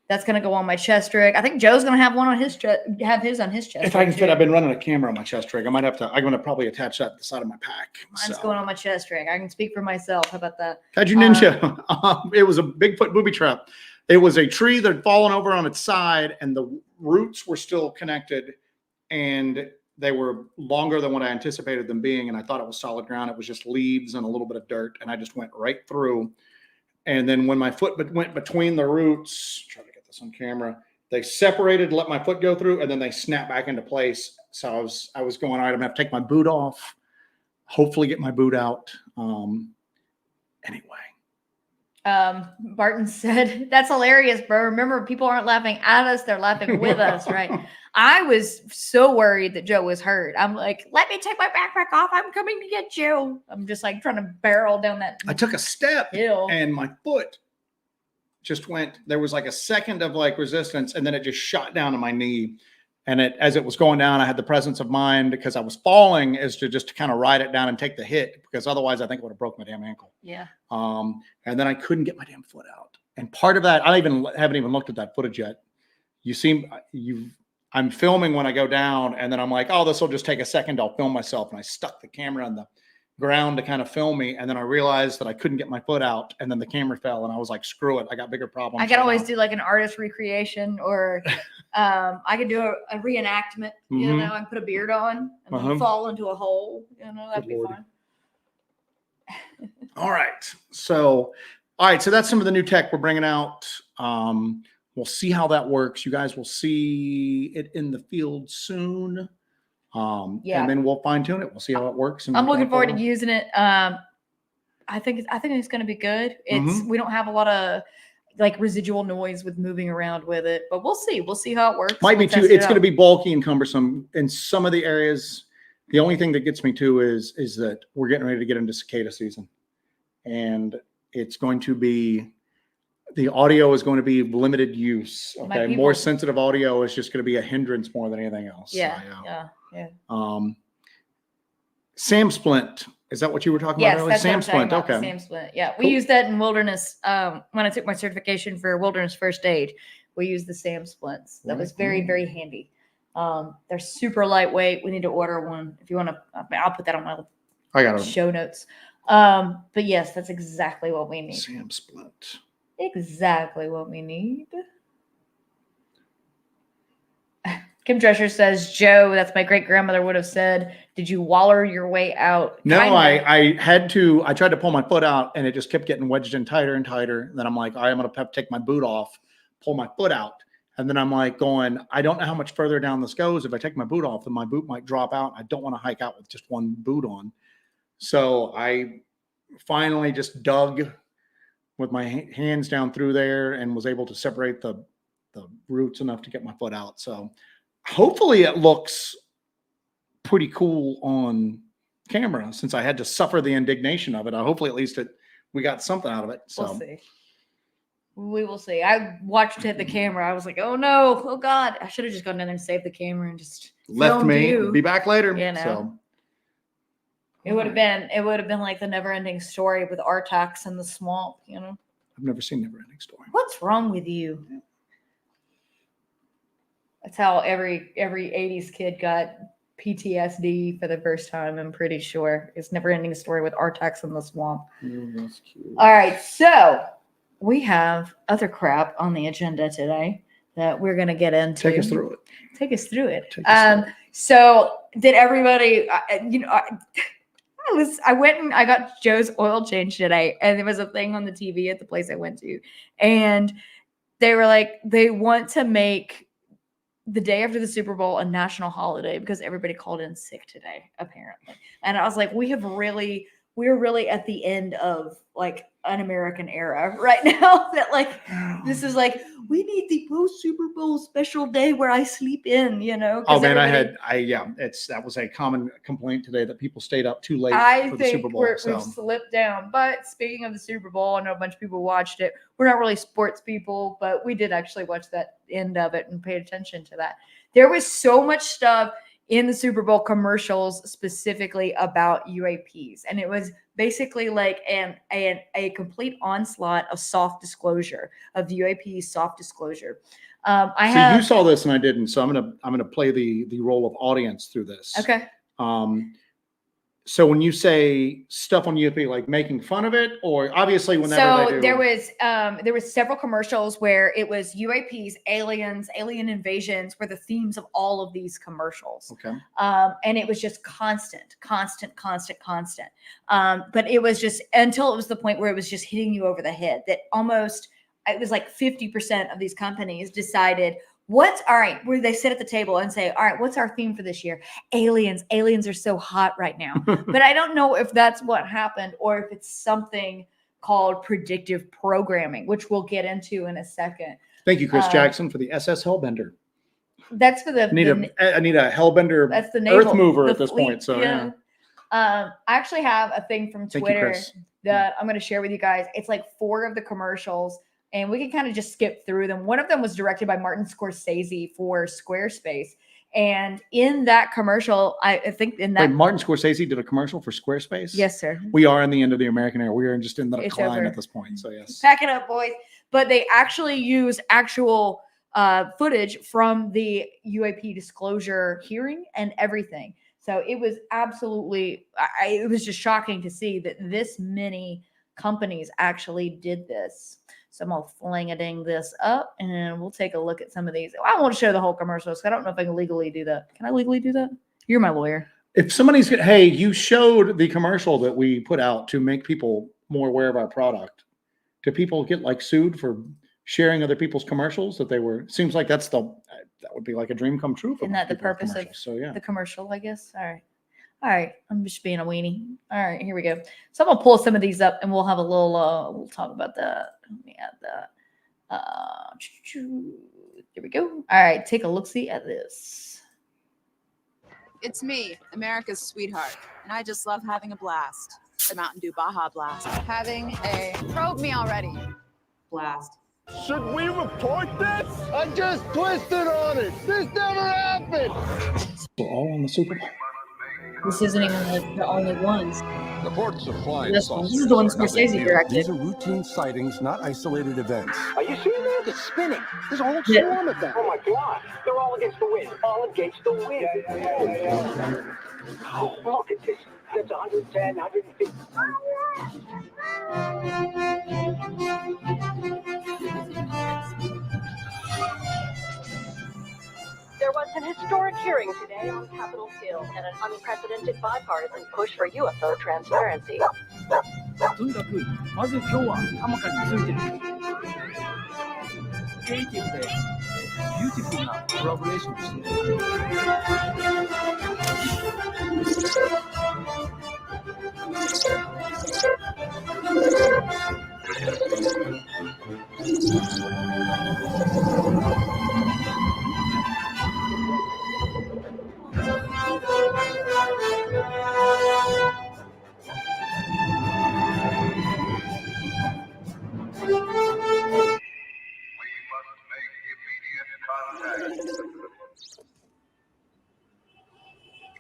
That's gonna go on my chest rig. I think Joe's gonna have one on his have his on his chest. If I can rig, fit, too. I've been running a camera on my chest rig. I might have to. I'm going to probably attach that to the side of my pack. Mine's going on my chest rig. I can speak for myself. How about that? Kaiju Ninja. It was a Bigfoot booby trap. It was a tree that had fallen over on its side, and the roots were still connected, and they were longer than what I anticipated them being. And I thought it was solid ground. It was just leaves and a little bit of dirt, and I just went right through. And then when my foot went between the roots, try to get this on camera, they separated, let my foot go through, and then they snapped back into place. So I was going, all right, I'm gonna have to take my boot off, hopefully get my boot out. Anyway. Barton said, that's hilarious, bro. Remember, people aren't laughing at us, they're laughing with us, right? I was so worried that Joe was hurt. I'm like, let me take my backpack off. I'm coming to get you. I'm just like trying to barrel down that I took a step hill. And my foot just went, there was like a second of like resistance, and then it just shot down to my knee. And as it was going down, I had the presence of mind, because I was falling, is to just kind of ride it down and take the hit, because otherwise I think it would have broke my damn ankle. Yeah. And then I couldn't get my damn foot out. And part of that, I haven't even looked at that footage yet. I'm filming when I go down, and then I'm like, oh, this will just take a second. I'll film myself. And I stuck the camera on the ground to kind of film me. And then I realized that I couldn't get my foot out, and then the camera fell, and I was like, screw it. I got bigger problems. I could always do like an artist recreation, or I could do a reenactment, you know, and put a beard on and then fall into a hole, you know, that'd be fun. All right. So that's some of the new tech we're bringing out. We'll see how that works. You guys will see it in the field soon. And then we'll fine tune it. We'll see how it works. And I'm looking forward to using it. I think it's going to be good. We don't have a lot of like residual noise with moving around with it, but we'll see. We'll see how it works. Might be too. It's going to be bulky and cumbersome in some of the areas. The only thing that gets me too is that we're getting ready to get into cicada season, and it's going to be. The audio is going to be limited use. Okay. More sensitive audio is just going to be a hindrance more than anything else. Yeah. Sam Splint. Is that what you were talking about earlier? That's Sam what I'm Splint. okay. Okay. Sam Splint. Yeah. We used that in wilderness. When I took my certification for wilderness first aid, we used the Sam Splints. That was very, very handy. They're super lightweight. We need to order one. If you want to, I'll put that on my show notes. But yes, that's exactly what we need. Sam Splint. Exactly what we need. Kim Drescher says, Joe, that's my great grandmother would have said, did you waller your way out? No, I had to. I tried to pull my foot out, and it just kept getting wedged in tighter and tighter. And then I'm like, I'm going to have to take my boot off, pull my foot out. And then I'm like going, I don't know how much further down this goes. If I take my boot off, then my boot might drop out. I don't want to hike out with just one boot on. So I finally just dug with my hands down through there and was able to separate the roots enough to get my foot out. So hopefully it looks pretty cool on camera, since I had to suffer the indignation of it. Hopefully at least we got something out of it. So we'll see. We will see. I watched the camera. I was like, oh no, oh God. I should have just gone in there and saved the camera and just left me. You. Be back later. You know. So. It would have been like the never-ending story with Artax in the swamp, you know. I've never seen Never Ending Story. What's wrong with you? That's how every 80s kid got PTSD for the first time, I'm pretty sure. It's Never Ending Story with Artax in the swamp. That's cute. All right, so we have other crap on the agenda today that we're going to get into. Take us through it. So did everybody, I went and I got Joe's oil change today, and there was a thing on the TV at the place I went to, and they were like, they want to make the day after the Super Bowl a national holiday because everybody called in sick today, apparently. And I was like, we're really at the end of like an American era right now. That like, this is like, we need the post Super Bowl special day where I sleep in, you know? Oh man, that was a common complaint today that people stayed up too late for the Super Bowl. We've slipped down. But speaking of the Super Bowl, I know a bunch of people watched it. We're not really sports people, but we did actually watch that end of it and pay attention to that. There was so much stuff in the Super Bowl commercials specifically about UAPs. And it was basically like a complete onslaught of soft disclosure, of UAP soft disclosure. You saw this and I didn't, so I'm gonna play the role of audience through this. Okay. So when you say stuff on UAP, like making fun of it, or obviously whenever they do... there was several commercials where it was UAPs, aliens, alien invasions were the themes of all of these commercials. Okay. And it was just constant. But it was just until it was the point where it was just hitting you over the head that almost it was like 50% of these companies decided, where they sit at the table and say, all right, what's our theme for this year? Aliens. Aliens are so hot right now. But I don't know if that's what happened or if it's something called predictive programming, which we'll get into in a second. Thank you, Chris Jackson, for the SS Hellbender. That's for the... I need a Hellbender that's the naval, Earth mover at this fleet, point. So yeah. I actually have a thing from Twitter that I'm going to share with you guys. It's like 4 of the commercials, and we can kind of just skip through them. One of them was directed by Martin Scorsese for Squarespace. And in that commercial, I think in that... Wait, Martin Scorsese did a commercial for Squarespace? Yes, sir. We are in the end of the American era. We are just in the decline at this point. So yes. Pack it up, boys. But they actually use actual footage from the UAP disclosure hearing and everything. So it was absolutely... it was just shocking to see that this many companies actually did this. So I'm going to fling-a-ding this up, and we'll take a look at some of these. I won't show the whole commercial, so I don't know if I can legally do that. Can I legally do that? You're my lawyer. If somebody's, hey, you showed the commercial that we put out to make people more aware of our product. Do people get like sued for sharing other people's commercials that they were? Seems like that would be like a dream come true. Isn't that the purpose of the commercial, I guess? All right, I'm just being a weenie. All right, here we go. So I'm gonna pull some of these up, and we'll have a little. We'll talk about that. Let me add that. Here we go. All right, take a look-see at this. It's me, America's sweetheart, and I just love having a blast. The Mountain Dew Baja Blast. Having a probe me already blast. Should we report this? I just twisted on it. This never happened. We're all on the Super Bowl. This isn't even the only ones. Reports of flying saucers. This is the one Scorsese directed. These are routine sightings, not isolated events. Are you seeing that? It's spinning. There's a whole swarm of them. Oh my God. They're all against the wind. All against the wind. Yeah. Oh, look at this. That's 110, 150. There was an historic hearing today on Capitol Hill and an unprecedented bipartisan push for UFO transparency. とにかくまず今日は浜からについてるクリエイティブでビューティフルなコラボレーションをして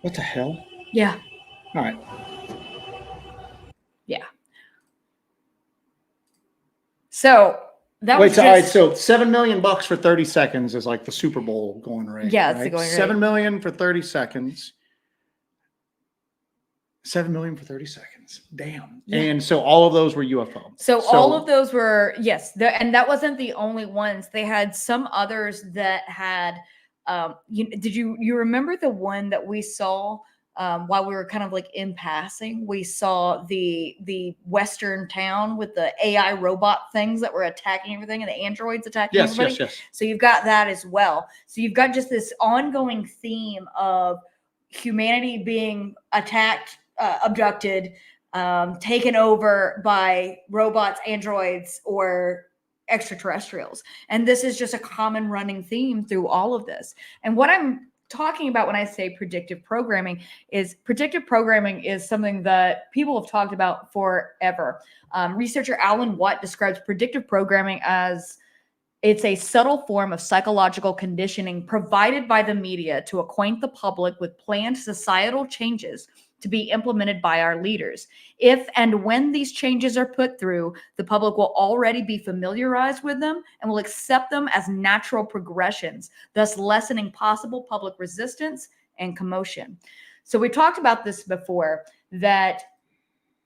What the hell? Yeah. All right. Yeah. So that was all right. So $7 million for 30 seconds is like the Super Bowl going rate. Yeah, it's right? the going rate. $7 million for 30 seconds. $7 million for 30 seconds. Damn. Yeah. And so all of those were UFO. So all of those were, yes. And that wasn't the only ones. They had some others that had, did you remember the one that we saw while we were kind of like in passing? We saw the Western town with the AI robot things that were attacking everything and the androids attacking everybody. Yes. So you've got that as well. So you've got just this ongoing theme of humanity being attacked, abducted, taken over by robots, androids, or extraterrestrials. And this is just a common running theme through all of this. And what I'm talking about when I say predictive programming is something that people have talked about forever. Researcher Alan Watt describes predictive programming as It's a subtle form of psychological conditioning provided by the media to acquaint the public with planned societal changes to be implemented by our leaders. If and when these changes are put through, the public will already be familiarized with them and will accept them as natural progressions, thus lessening possible public resistance and commotion. So we talked about this before, that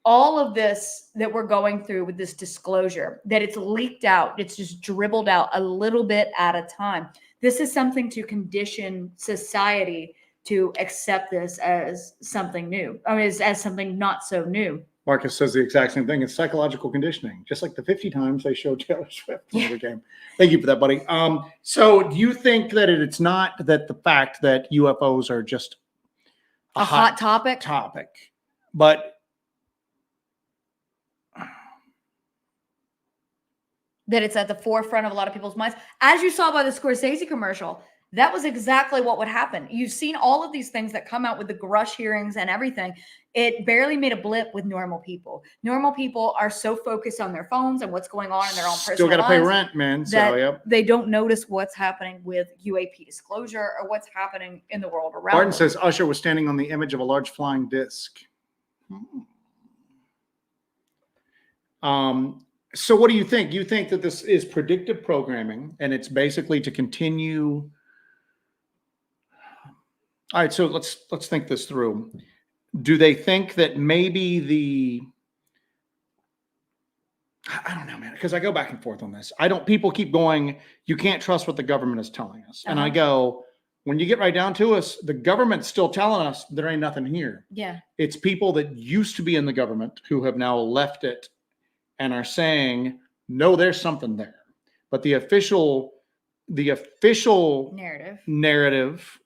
all of this that we're going through with this disclosure, that it's leaked out, it's just dribbled out a little bit at a time. This is something to condition society to accept this as something new, I mean, as something not so new. Marcus says the exact same thing. It's psychological conditioning, just like the 50 times they showed Taylor Swift in the game. Thank you for that, buddy. So do you think that it's not that the fact that UFOs are just a hot topic, but that it's at the forefront of a lot of people's minds? As you saw by the Scorsese commercial, that was exactly what would happen. You've seen all of these things that come out with the Grush hearings and everything. It barely made a blip with normal people. Normal people are so focused on their phones and what's going on in their own personal still got to pay lives rent, man. that So yep. they don't notice what's happening with UAP disclosure or what's happening in the world around Martin them. says Usher was standing on the image of a large flying disc. So what do you think? You think that this is predictive programming and it's basically to continue? All right, so let's think this through. Do they think that maybe I don't know, man, because I go back and forth on this. People keep going, you can't trust what the government is telling us. And I go, when you get right down to us, the government's still telling us there ain't nothing here. Yeah. It's people that used to be in the government who have now left it and are saying, no, there's something there. But the official narrative,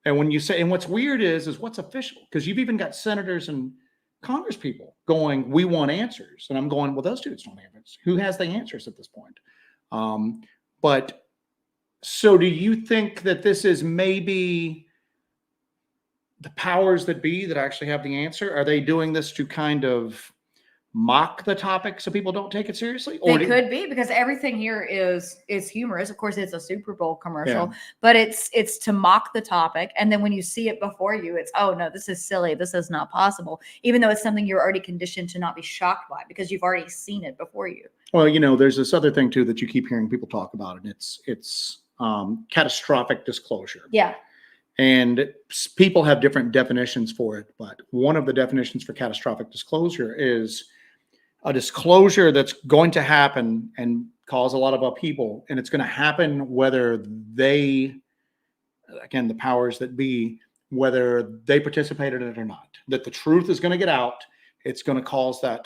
and when you say, and what's weird is what's official? Because you've even got senators and Congress people going, we want answers. And I'm going, well, those dudes don't have answers. Who has the answers at this point? But so do you think that this is maybe the powers that be that actually have the answer? Are they doing this to kind of mock the topic so people don't take it seriously? Or could be, because everything here is humorous. Of course, it's a Super Bowl commercial, but it's to mock the topic. And then when you see it before you, it's, oh no, this is silly. This is not possible. Even though it's something you're already conditioned to not be shocked by because you've already seen it before you. Well, there's this other thing too that you keep hearing people talk about, and it's catastrophic disclosure. Yeah. And people have different definitions for it, but one of the definitions for catastrophic disclosure is a disclosure that's going to happen and cause a lot of upheaval, and it's going to happen whether the powers that be, whether they participated in it or not. That the truth is going to get out. It's going to cause that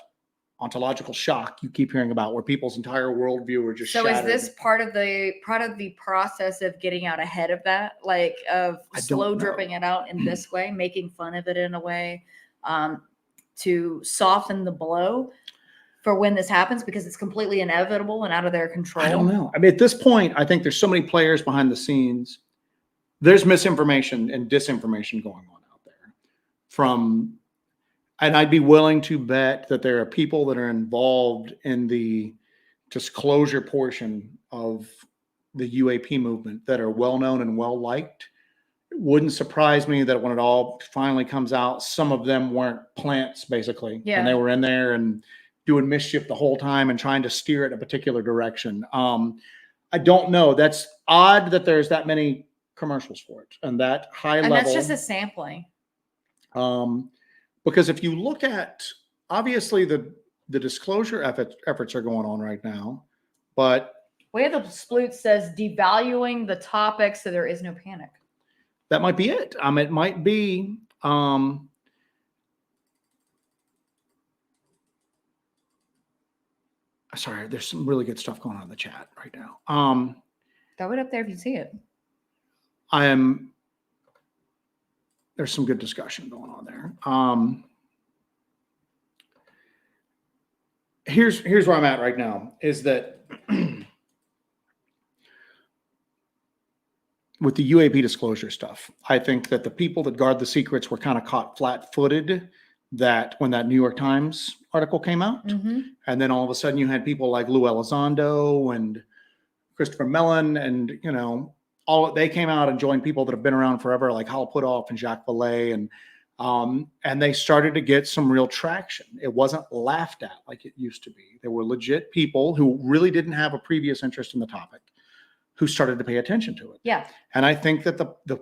ontological shock you keep hearing about, where people's entire worldview are just shattered. Is this part of the process of getting out ahead of that, like of slow dripping it out in this way, making fun of it in a way to soften the blow for when this happens, because it's completely inevitable and out of their control? I don't know. I mean, at this point, I think there's so many players behind the scenes. There's misinformation and disinformation going on out there and I'd be willing to bet that there are people that are involved in the disclosure portion of the UAP movement that are well-known and well-liked. It wouldn't surprise me that when it all finally comes out, some of them weren't plants, basically. Yeah. And they were in there and doing mischief the whole time and trying to steer it in a particular direction. I don't know. That's odd that there's that many commercials for it and that high level. And that's just a sampling. Because if you look at, obviously the disclosure efforts are going on right now, but Way of the Sploot says devaluing the topic so there is no panic. That might be it. It might be. Sorry, there's some really good stuff going on in the chat right now. Throw it up there if you see it. There's some good discussion going on there. Here's where I'm at right now, is that with the UAP disclosure stuff, I think that the people that guard the secrets were kind of caught flat-footed that when that New York Times article came out, and then all of a sudden you had people like Lou Elizondo and Christopher Mellon and, they came out and joined people that have been around forever, like Hal Puthoff and Jacques Vallée, and they started to get some real traction. It wasn't laughed at like it used to be. There were legit people who really didn't have a previous interest in the topic who started to pay attention to it. Yeah. And I think that the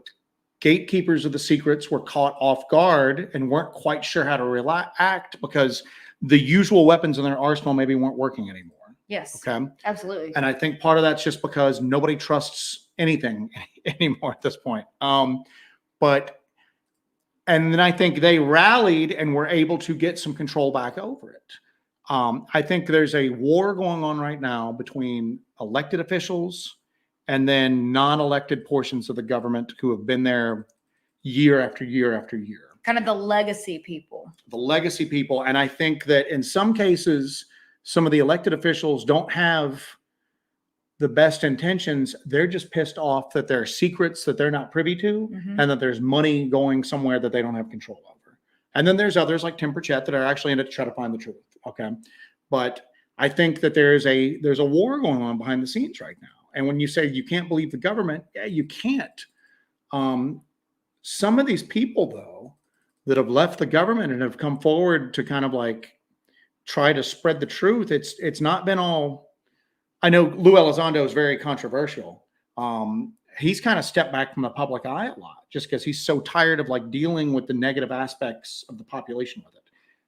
gatekeepers of the secrets were caught off guard and weren't quite sure how to react because the usual weapons in their arsenal maybe weren't working anymore. Yes. Okay. Absolutely. And I think part of that's just because nobody trusts anything anymore at this point. And then I think they rallied and were able to get some control back over it. I think there's a war going on right now between elected officials and then non-elected portions of the government who have been there year after year after year. Kind of the legacy people. The legacy people. And I think that in some cases, some of the elected officials don't have the best intentions. They're just pissed off that there are secrets that they're not privy to and that there's money going somewhere that they don't have control over. And then there's others like Tim Pritchett that are actually in it to try to find the truth. Okay. But I think that there's a war going on behind the scenes right now. And when you say you can't believe the government, yeah, you can't. Some of these people, though, that have left the government and have come forward to kind of like try to spread the truth, it's not been all. I know Lou Elizondo is very controversial. He's kind of stepped back from the public eye a lot just because he's so tired of like dealing with the negative aspects of the population with it.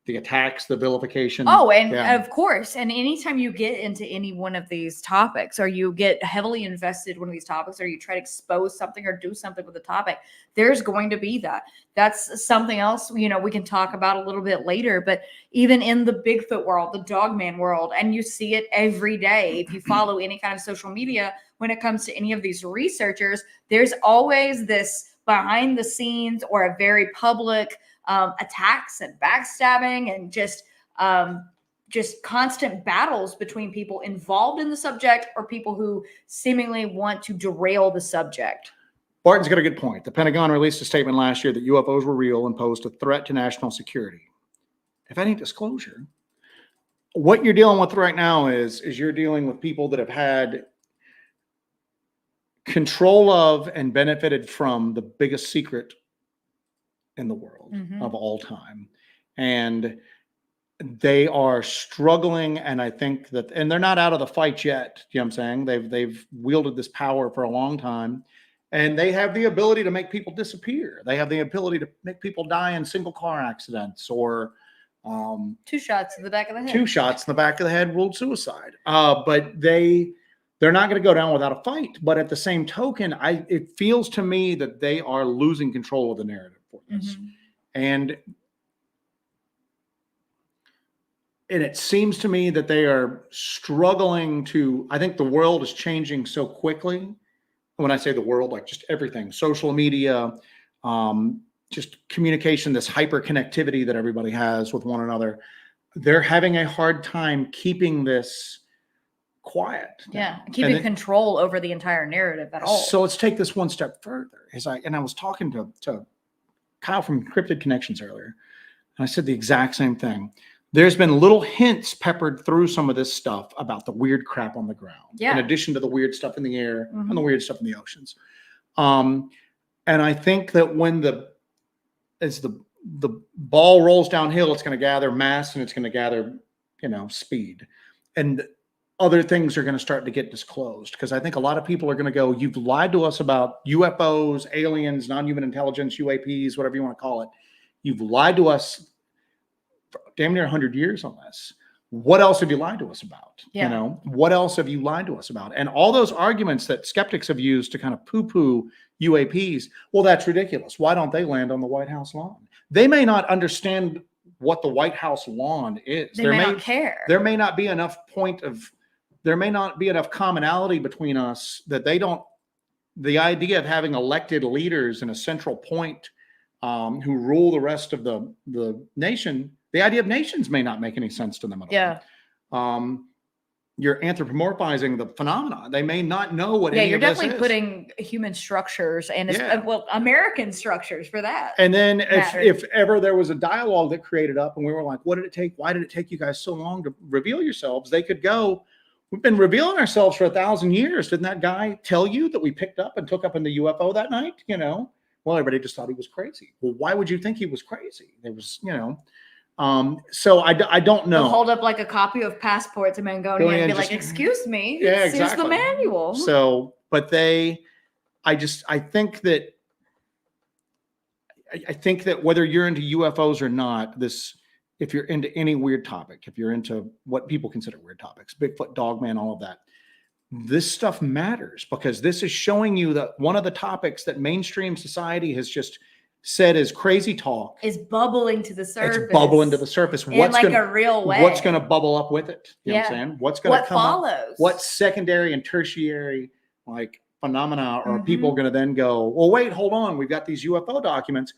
The attacks, the vilification. Oh, and of course. And anytime you get into any one of these topics or you get heavily invested in one of these topics or you try to expose something or do something with the topic, there's going to be that. That's something else, we can talk about a little bit later. But even in the Bigfoot world, the dogman world, and you see it every day. If you follow any kind of social media, when it comes to any of these researchers, there's always this behind the scenes or a very public attacks and backstabbing and just constant battles between people involved in the subject or people who seemingly want to derail the subject. Barton's got a good point. The Pentagon released a statement last year that UFOs were real and posed a threat to national security. If any disclosure, what you're dealing with right now is you're dealing with people that have had control of and benefited from the biggest secret in the world of all time. And they are struggling. And I think that, and they're not out of the fight yet. You know what I'm saying? They've wielded this power for a long time and they have the ability to make people disappear. They have the ability to make people die in single car accidents or 2 shots in the back of the head. 2 shots in the back of the head ruled suicide. But they're not going to go down without a fight. But at the same token, it feels to me that they are losing control of the narrative for this. And it seems to me that they are struggling to, I think the world is changing so quickly. When I say the world, like just everything, social media, just communication, this hyper connectivity that everybody has with one another. They're having a hard time keeping this quiet. Yeah, keeping control over the entire narrative at all. So let's take this one step further. I was talking to Kyle from Encrypted Connections earlier, and I said the exact same thing. There's been little hints peppered through some of this stuff about the weird crap on the ground, in addition to the weird stuff in the air and the weird stuff in the oceans. And I think that as the ball rolls downhill, it's going to gather mass and it's going to gather, speed. And other things are going to start to get disclosed because I think a lot of people are going to go, you've lied to us about UFOs, aliens, non-human intelligence, UAPs, whatever you want to call it. You've lied to us for damn near 100 years on this. What else have you lied to us about? What else have you lied to us about? And all those arguments that skeptics have used to kind of poo-poo UAPs, well, that's ridiculous. Why don't they land on the White House lawn? They may not understand what the White House lawn is. They may not care. There may not be enough there may not be enough commonality between us that the idea of having elected leaders in a central point who rule the rest of the nation, the idea of nations may not make any sense to them at all. You're anthropomorphizing the phenomena. They may not know what any you're of this definitely is. putting human structures and American structures for that. And then if ever there was a dialogue that created up and we were like, what did it take? Why did it take you guys so long to reveal yourselves? They could go, we've been revealing ourselves for 1,000 years. Didn't that guy tell you that we picked up and took up in the UFO that night? You know, well, everybody just thought he was crazy. Well, why would you think he was crazy? There was, you know, so I don't know. They'll hold up like a copy of passport to Mangonia and be just, like, excuse me, yeah, here's exactly. the manual. So, but I think that whether you're into UFOs or not, if you're into any weird topic, if you're into what people consider weird topics, Bigfoot, Dogman, all of that, this stuff matters, because this is showing you that one of the topics that mainstream society has just said is crazy talk is bubbling to the surface. It's bubbling to the surface. In like a real way. What's going to bubble up with it? You know what I'm saying? What's going to come follows? up? What secondary and tertiary like phenomena are people going to then go, well, wait, hold on. We've got these UFO documents.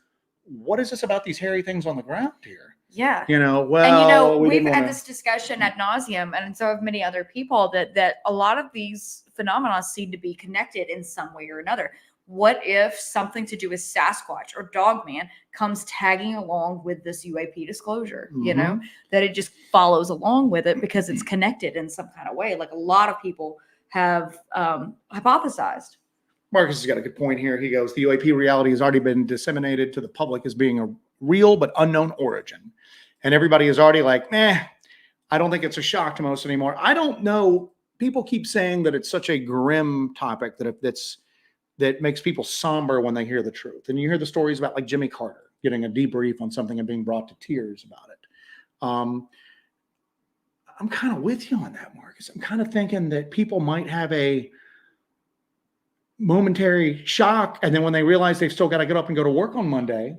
What is this about these hairy things on the ground here? Yeah. You know, well, and you know, we've had this discussion ad nauseum, and so have many other people, that a lot of these phenomena seem to be connected in some way or another. What if something to do with Sasquatch or Dogman comes tagging along with this UAP disclosure, you know, that it just follows along with it because it's connected in some kind of way, like a lot of people have hypothesized. Marcus has got a good point here. He goes, the UAP reality has already been disseminated to the public as being a real but unknown origin. And everybody is already like, I don't think it's a shock to most anymore. I don't know. People keep saying that it's such a grim topic that makes people somber when they hear the truth. And you hear the stories about like Jimmy Carter getting a debrief on something and being brought to tears about it. I'm kind of with you on that, Marcus. I'm kind of thinking that people might have a momentary shock, and then when they realize they've still got to get up and go to work on Monday,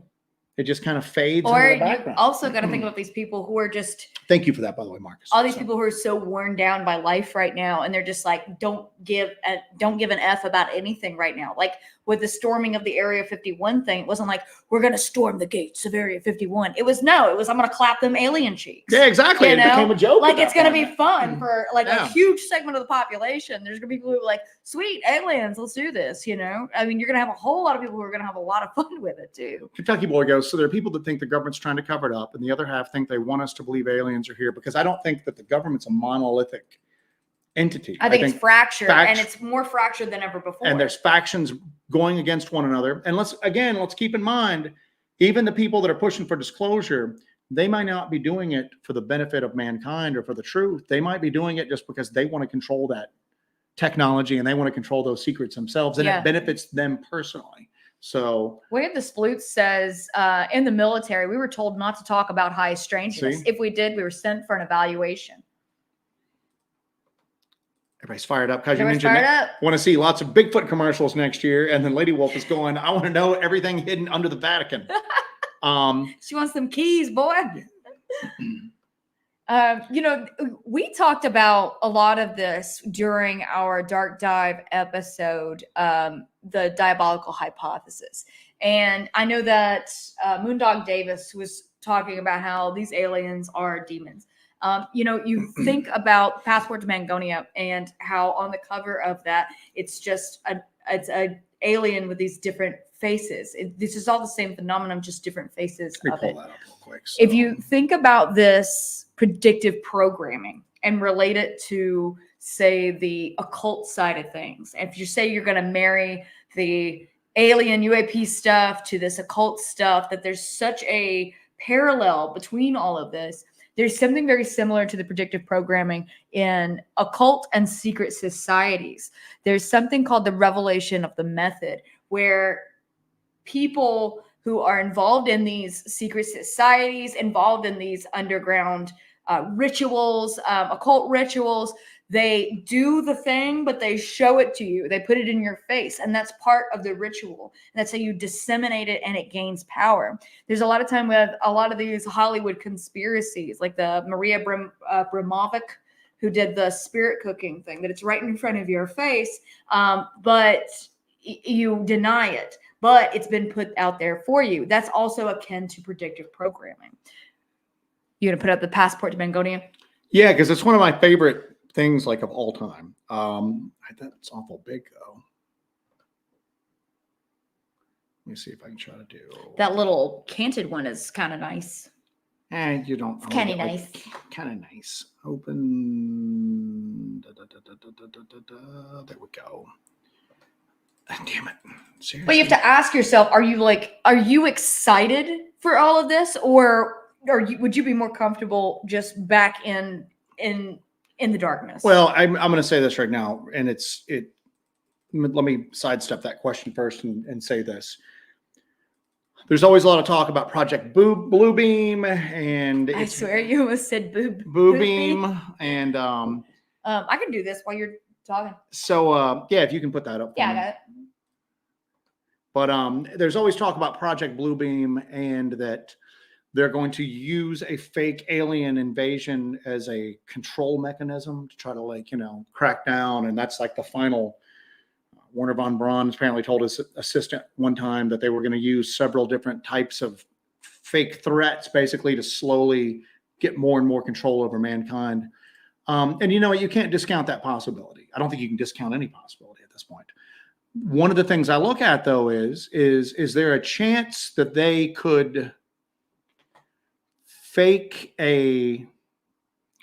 it just kind of fades into the background. You also got to think about these people who are just... Thank you for that, by the way, Marcus. All these people who are so worn down by life right now, and they're just like, don't give an F about anything right now. Like with the storming of the Area 51 thing, it wasn't like, we're going to storm the gates of Area 51. It was, I'm going to clap them alien cheeks. Yeah, exactly. It became a joke. Like it's going to be fun for like a huge segment of the population. There's going to be people who are like, sweet, aliens, let's do this, you know? I mean, you're going to have a whole lot of people who are going to have a lot of fun with it too. Kentucky boy goes, so there are people that think the government's trying to cover it up, and the other half think they want us to believe aliens are here, because I don't think that the government's a monolithic entity. I think it's fractured, and it's more fractured than ever before. And there's factions going against one another. And let's keep in mind, even the people that are pushing for disclosure, they might not be doing it for the benefit of mankind or for the truth. They might be doing it just because they want to control that technology and they want to control those secrets themselves, and it benefits them personally. So Wade the Sploot says, in the military, we were told not to talk about high strangeness. If we did, we were sent for an evaluation. Everybody's fired up because you mentioned want to see lots of Bigfoot commercials next year. And then Lady Wolf is going, I want to know everything hidden under the Vatican. She wants some keys, boy. You know, we talked about a lot of this during our Dark Dive episode, the diabolical hypothesis. And I know that Moondog Davis was talking about how these aliens are demons. You know, you think about Passport to Mangonia and how on the cover of that, it's just it's a alien with these different faces. This is all the same phenomenon, just different faces of it. That up real quick, If you think about this predictive programming and relate it to, say, the occult side of things, if you say you're going to marry the alien UAP stuff to this occult stuff, that there's such a parallel between all of this. There's something very similar to the predictive programming in occult and secret societies. There's something called the revelation of the method, where people who are involved in these secret societies, involved in these underground rituals, occult rituals, they do the thing, but they show it to you. They put it in your face, and that's part of the ritual. And that's how you disseminate it, and it gains power. There's a lot of time with a lot of these Hollywood conspiracies, like the Maria Abramovic, who did the spirit cooking thing, that it's right in front of your face, but you deny it. But it's been put out there for you. That's also akin to predictive programming. You gonna put up the Passport to Mangonia? Yeah, because it's one of my favorite things, like, of all time. I thought it's awful big though. Let me see if I can try to do that. Little canted one is kind of nice. And you don't. It's kind of nice. Kind of nice. Open There we go. Damn it. Seriously. But you have to ask yourself, are you excited for all of this, or would you be more comfortable just back in the darkness? Well, I'm going to say this right now, and let me sidestep that question first and say this. There's always a lot of talk about Project Bluebeam, and I swear you almost said Bluebeam, and I can do this while you're talking. So yeah, if you can put that up. Yeah, I got it. But there's always talk about Project Bluebeam, and that they're going to use a fake alien invasion as a control mechanism to try to crack down, and that's like the final. Werner von Braun apparently told his assistant one time that they were going to use several different types of fake threats, basically to slowly get more and more control over mankind. And you can't discount that possibility. I don't think you can discount any possibility at this point. One of the things I look at, though, is there a chance that they could fake a...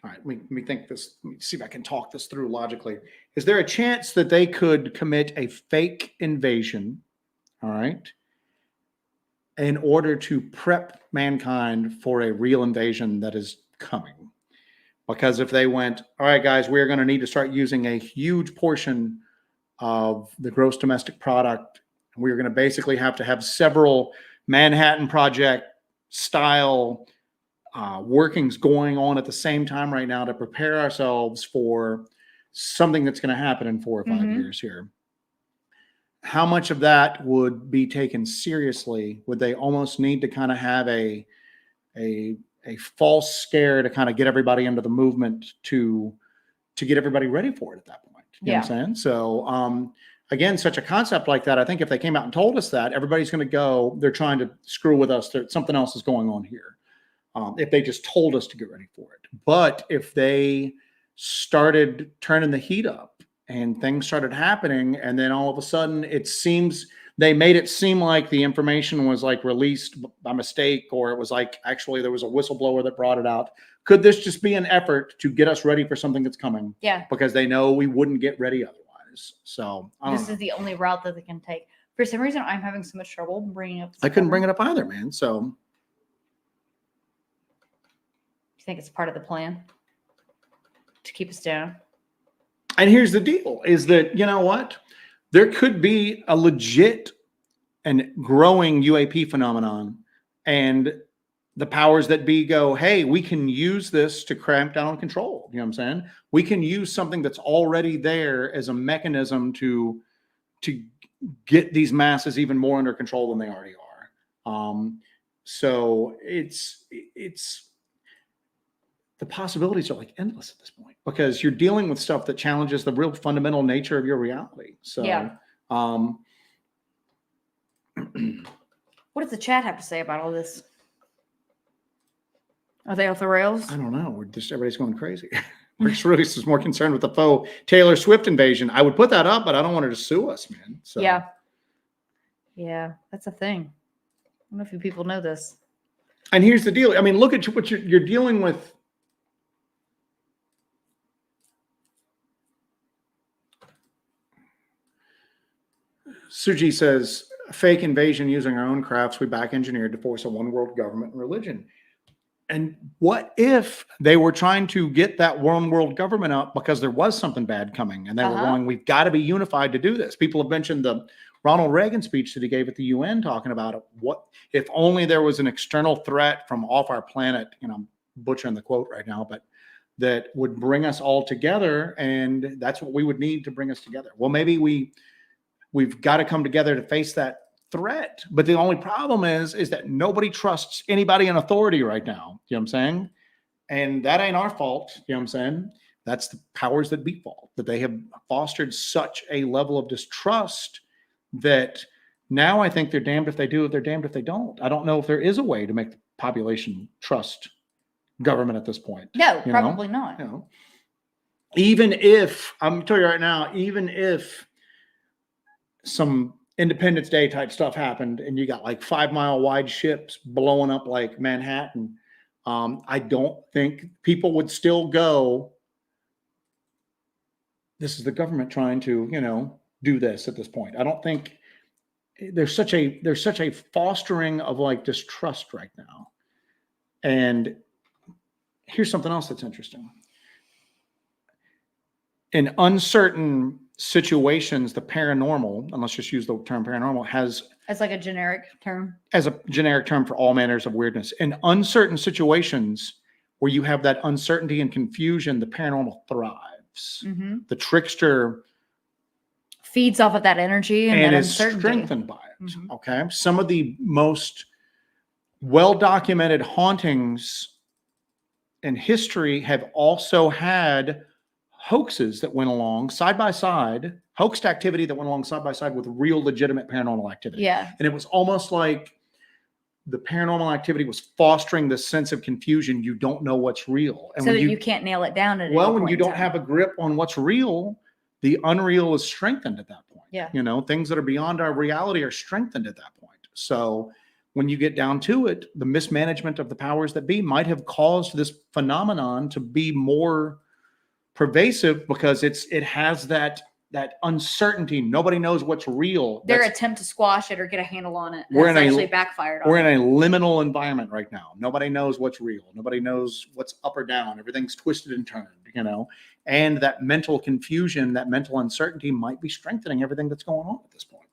All right, let me think this. Let me see if I can talk this through logically. Is there a chance that they could commit a fake invasion, all right, in order to prep mankind for a real invasion that is coming? Because if they went, all right, guys, we're going to need to start using a huge portion of the gross domestic product, we're going to basically have to have several Manhattan Project style workings going on at the same time right now to prepare ourselves for something that's going to happen in 4 or 5 years here. How much of that would be taken seriously? Would they almost need to kind of have a false scare to kind of get everybody into the movement to get everybody ready for it at that point? You know what I'm saying? So again, such a concept like that, I think if they came out and told us that, everybody's going to go, they're trying to screw with us. Something else is going on here. If they just told us to get ready for it. But if they started turning the heat up and things started happening, and then all of a sudden it seems they made it seem like the information was like released by mistake, or it was like actually there was a whistleblower that brought it out. Could this just be an effort to get us ready for something that's coming? Yeah. Because they know we wouldn't get ready otherwise. So This is the only route that they can take. For some reason, I'm having so much trouble bringing up. I couldn't bring it up either, man. So. You think it's part of the plan to keep us down? And here's the deal, is that, you know what? There could be a legit and growing UAP phenomenon, and the powers that be go, hey, we can use this to cramp down on control. You know what I'm saying? We can use something that's already there as a mechanism to get these masses even more under control than they already are. So it's the possibilities are like endless at this point, because you're dealing with stuff that challenges the real fundamental nature of your reality. So, yeah. What does the chat have to say about all this? Are they off the rails? I don't know. Everybody's going crazy. Marcus Release is more concerned with the faux Taylor Swift invasion. I would put that up, but I don't want her to sue us, man. So. Yeah, that's a thing. I don't know if you people know this. And here's the deal. I mean, look at what you're dealing with. Suji says, fake invasion using our own crafts we back engineered to force a one world government and religion. And what if they were trying to get that one world government up because there was something bad coming, and they were going, we've got to be unified to do this. People have mentioned the Ronald Reagan speech that he gave at the UN talking about what if only there was an external threat from off our planet, I'm butchering the quote right now, but that would bring us all together. And that's what we would need to bring us together. Well, maybe we've got to come together to face that threat. But the only problem is that nobody trusts anybody in authority right now. You know what I'm saying? And that ain't our fault. You know what I'm saying? That's the powers that be fault, that they have fostered such a level of distrust that now I think they're damned if they do, they're damned if they don't. I don't know if there is a way to make the population trust government at this point. No, probably not. Even if, I'm telling you right now, even if some Independence Day type stuff happened and you got like 5 mile wide ships blowing up like Manhattan, I don't think people would still go this is the government trying to, do this at this point. I don't think there's such a fostering of like distrust right now. And here's something else that's interesting. In uncertain situations, the paranormal, and let's just use the term paranormal, has As like a generic term. as a generic term for all manners of weirdness. In uncertain situations where you have that uncertainty and confusion, the paranormal thrives. Mm-hmm. The trickster Feeds off of that energy and that is uncertainty. strengthened by it. Mhm. Okay. Some of the most well-documented hauntings in history have also had hoaxes that went along side by side, hoaxed activity that went along side by side with real legitimate paranormal activity. Yeah. And it was almost like the paranormal activity was fostering this sense of confusion. You don't know what's real. And So when that you can't nail it down at any when point you in don't time. have a grip on what's real, the unreal is strengthened at that point. Yeah. Things that are beyond our reality are strengthened at that point. So when you get down to it, the mismanagement of the powers that be might have caused this phenomenon to be more pervasive because it has that uncertainty. Nobody knows what's real. Their attempt to squash it or get a handle on it We're has in a- actually backfired on We're it. in a liminal environment right now. Nobody knows what's real. Nobody knows what's up or down. Everything's twisted and turned, and that mental confusion, that mental uncertainty might be strengthening everything that's going on at this point.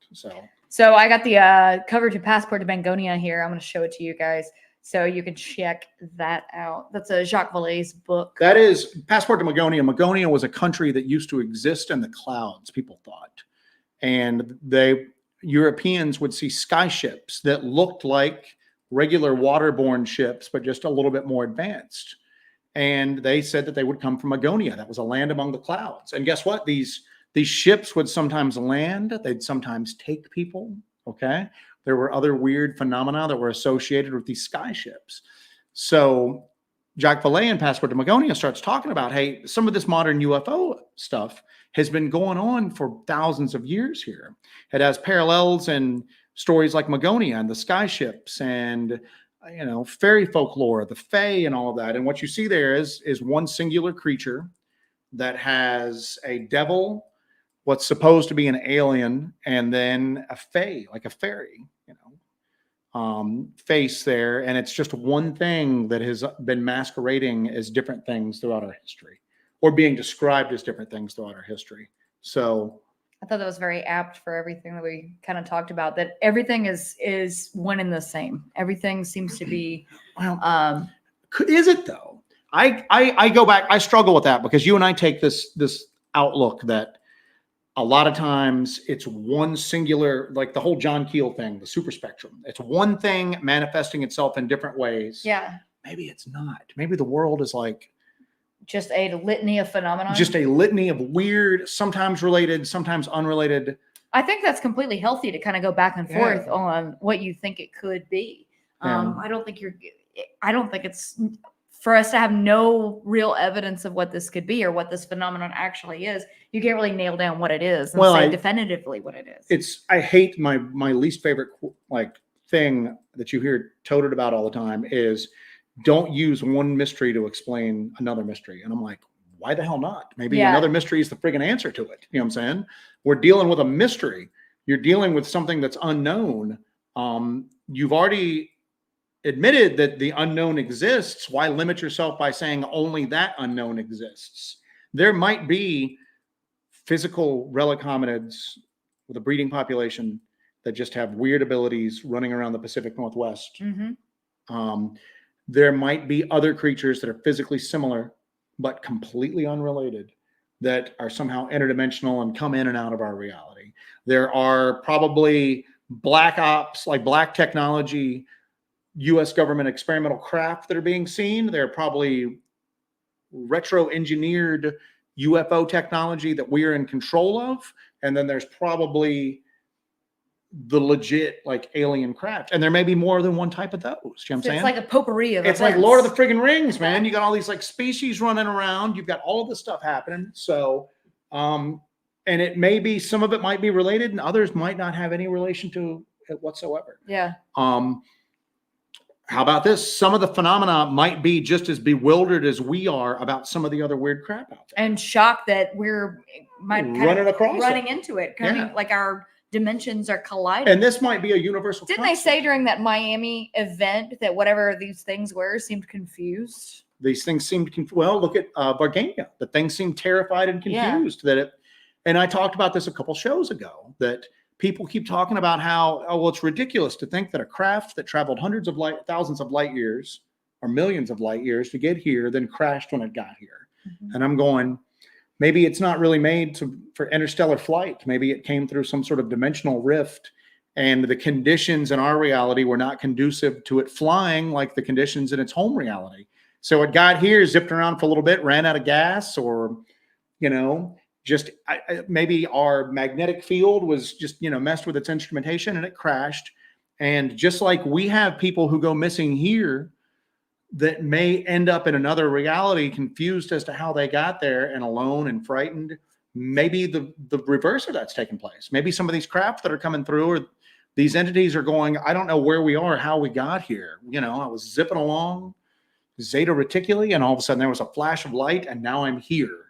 So I got the cover to Passport to Bangonia here. I'm going to show it to you guys so you can check that out. That's a Jacques Vallée's book. That is Passport to Magonia. Magonia was a country that used to exist in the clouds, people thought. And Europeans would see sky ships that looked like regular waterborne ships, but just a little bit more advanced. And they said that they would come from Magonia. That was a land among the clouds. And guess what? These ships would sometimes land. They'd sometimes take people. Okay. There were other weird phenomena that were associated with these sky ships. So Jacques Vallée in Passport to Magonia starts talking about, hey, some of this modern UFO stuff has been going on for thousands of years here. It has parallels in stories like Magonia and the sky ships and, fairy folklore, the fae and all of that. And what you see there is one singular creature that has a devil, what's supposed to be an alien, and then a fae, like a fairy, face there. And it's just one thing that has been masquerading as different things throughout our history, or being described as different things throughout our history. So I thought that was very apt for everything that we kind of talked about, that everything is one and the same. Everything seems to be, is it though? I go back, I struggle with that because you and I take this outlook that a lot of times it's one singular, like the whole John Keel thing, the super spectrum. It's one thing manifesting itself in different ways. yeah, Maybe it's not. Maybe the world is like just a litany of phenomena. just a litany of weird, sometimes related, sometimes unrelated. I think that's completely healthy to kind of go back and forth Yeah. on what you think it could be. Yeah. I don't think it's for us to have no real evidence of what this could be or what this phenomenon actually is. You can't really nail down what it is and say definitively what it is. I hate my least favorite thing that you hear toted about all the time is don't use one mystery to explain another mystery. And I'm like, why the hell not? Maybe another mystery is the friggin' answer to it. You know what I'm saying? We're dealing with a mystery. You're dealing with something that's unknown. You've already admitted that the unknown exists. Why limit yourself by saying only that unknown exists? There might be physical relic hominids with a breeding population that just have weird abilities running around the Pacific Northwest. Mm-hmm. There might be other creatures that are physically similar, but completely unrelated, that are somehow interdimensional and come in and out of our reality. There are probably black ops, like black technology, U.S. government experimental craft that are being seen. There are probably retro-engineered UFO technology that we are in control of. And then there's probably the legit like alien craft. And there may be more than one type of those. You know what I'm saying? It's like a potpourri of It's events. like Lord of the friggin' Rings, man. You got all these like species running around. You've got all this stuff happening. So, and it may be, some of it might be related and others might not have any relation to it whatsoever. Yeah. How about this? Some of the phenomena might be just as bewildered as we are about some of the other weird crap out there. And shocked that we're running into it, like our dimensions are colliding. And this might be a universal Didn't concept. they say during that Miami event that whatever these things were seemed confused? These things seemed well. Look at Bargania. The thing seemed terrified and confused. And I talked about this a couple shows ago. That people keep talking about how it's ridiculous to think that a craft that traveled thousands of light years or millions of light years to get here then crashed when it got here. Mm-hmm. And I'm going, maybe it's not really made for interstellar flight. Maybe it came through some sort of dimensional rift, and the conditions in our reality were not conducive to it flying like the conditions in its home reality. So it got here, zipped around for a little bit, ran out of gas, or, just maybe our magnetic field was just, messed with its instrumentation and it crashed. And just like we have people who go missing here that may end up in another reality confused as to how they got there and alone and frightened, maybe the reverse of that's taking place. Maybe some of these craft that are coming through, or these entities are going, I don't know where we are, how we got here. I was zipping along Zeta Reticuli, and all of a sudden there was a flash of light, and now I'm here.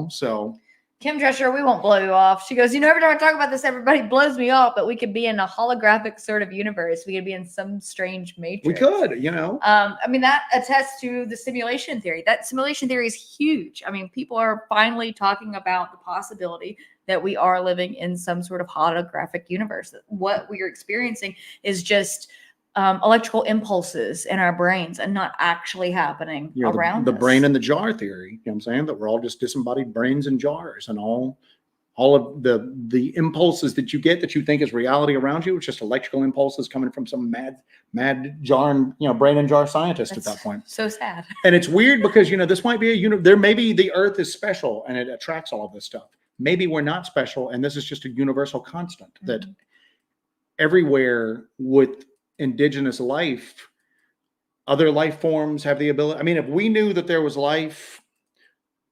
So Kim Drescher, we won't blow you off. She goes, every time I talk about this, everybody blows me off, but we could be in a holographic sort of universe. We could be in some strange matrix. We could, that attests to the simulation theory. That simulation theory is huge. People are finally talking about the possibility that we are living in some sort of holographic universe. What we are experiencing is just electrical impulses in our brains and not actually happening around the us. brain in the jar theory. You know what I'm saying? That we're all just disembodied brains in jars, and all of the impulses that you get that you think is reality around you, it's just electrical impulses coming from some mad jar and brain in jar scientist. That's at that point. So sad. And it's weird because this might be there maybe the Earth is special and it attracts all of this stuff. Maybe we're not special, and this is just a universal constant that everywhere with indigenous life, other life forms have the ability. If we knew that there was life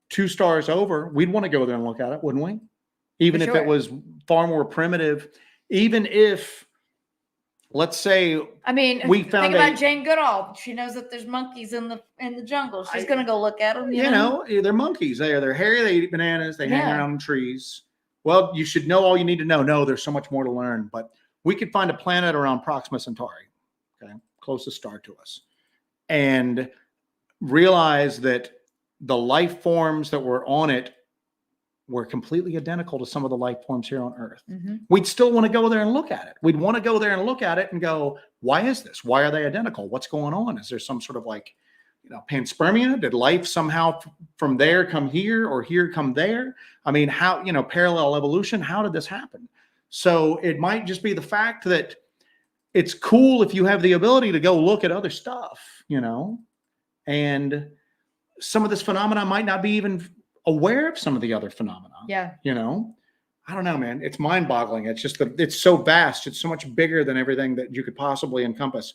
2 stars over, we'd want to go there and look at it, wouldn't we? Even if it was far more primitive, even if, let's say, we found think about Jane Goodall. She knows that there's monkeys in the jungle. She's gonna go look at them. You know, they're monkeys. They're hairy. They eat bananas. They hang around trees. Well, you should know all you need to know. No, there's so much more to learn, but we could find a planet around Proxima Centauri, closest star to us, and realize that the life forms that were on it were completely identical to some of the life forms here on Earth. Mm-hmm. We'd still want to go there and look at it. We'd want to go there and look at it and go, why is this? Why are they identical? What's going on? Is there some sort of panspermia? Did life somehow from there come here, or here come there? How, parallel evolution? How did this happen? So it might just be the fact that it's cool if you have the ability to go look at other stuff, and some of this phenomena might not be even aware of some of the other phenomena. Yeah. I don't know, man. It's mind boggling. It's just it's so vast. It's so much bigger than everything that you could possibly encompass.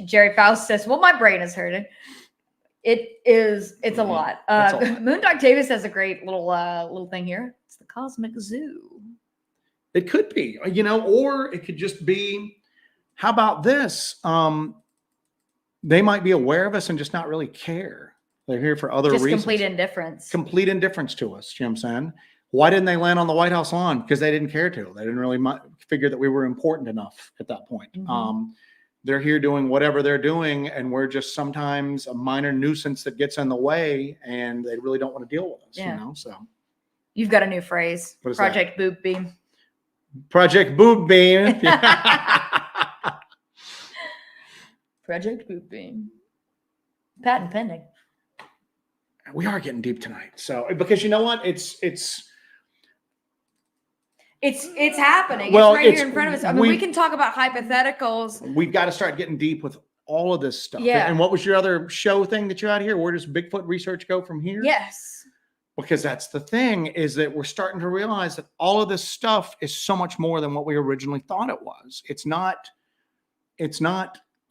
Jerry Faust says, well, my brain is hurting. It's a lot. Moondog Davis has a great little thing here. It's the cosmic zoo. It could be, or it could just be, how about this? They might be aware of us and just not really care. They're here for other reasons. Complete indifference. Complete indifference to us. You know what I'm saying? Why didn't they land on the White House lawn? Because they didn't care to. They didn't really figure that we were important enough at that point. Mm-hmm. They're here doing whatever they're doing, and we're just sometimes a minor nuisance that gets in the way, and they really don't want to deal with us. So you've got a new phrase. Project Boob Beam. Project Boob Beam. Project Boob Beam. Patent pending. We are getting deep tonight. So, because you know what? It's happening. Well, it's right here in front of us. We can talk about hypotheticals. We've got to start getting deep with all of this stuff. Yeah. And what was your other show thing that you had here? Where does Bigfoot research go from here? Yes. Because that's the thing, is that we're starting to realize that all of this stuff is so much more than what we originally thought it was. It's not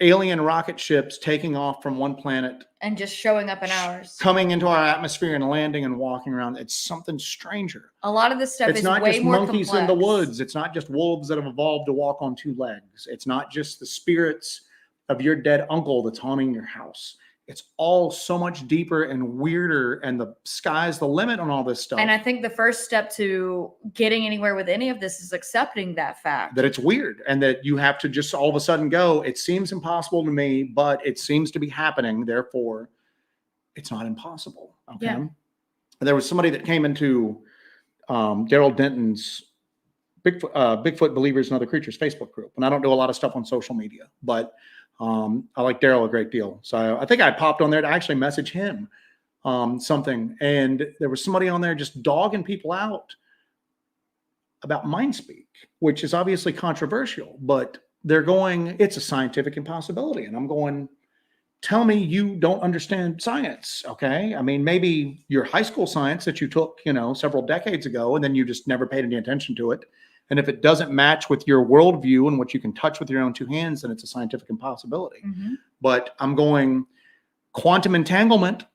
alien rocket ships taking off from one planet and just showing up in ours, coming into our atmosphere and landing and walking around. It's something stranger. A lot of this stuff is way more complex. It's not just monkeys in the woods. It's not just wolves that have evolved to walk on 2 legs. It's not just the spirits of your dead uncle that's haunting your house. It's all so much deeper and weirder, and the sky's the limit on all this stuff. And I think the first step to getting anywhere with any of this is accepting that fact. That it's weird, and that you have to just all of a sudden go, it seems impossible to me, but it seems to be happening. Therefore, it's not impossible. Okay. Yeah. And there was somebody that came into Daryl Denton's Bigfoot Believers and Other Creatures Facebook group. And I don't do a lot of stuff on social media, but I like Daryl a great deal. So I think I popped on there to actually message him something. And there was somebody on there just dogging people out about mind speak, which is obviously controversial, but they're going, it's a scientific impossibility. And I'm going, tell me you don't understand science. Okay. I mean, maybe your high school science that you took, several decades ago, and then you just never paid any attention to it. And if it doesn't match with your worldview and what you can touch with your own two hands, then it's a scientific impossibility. Mm-hmm. But I'm going, quantum entanglement,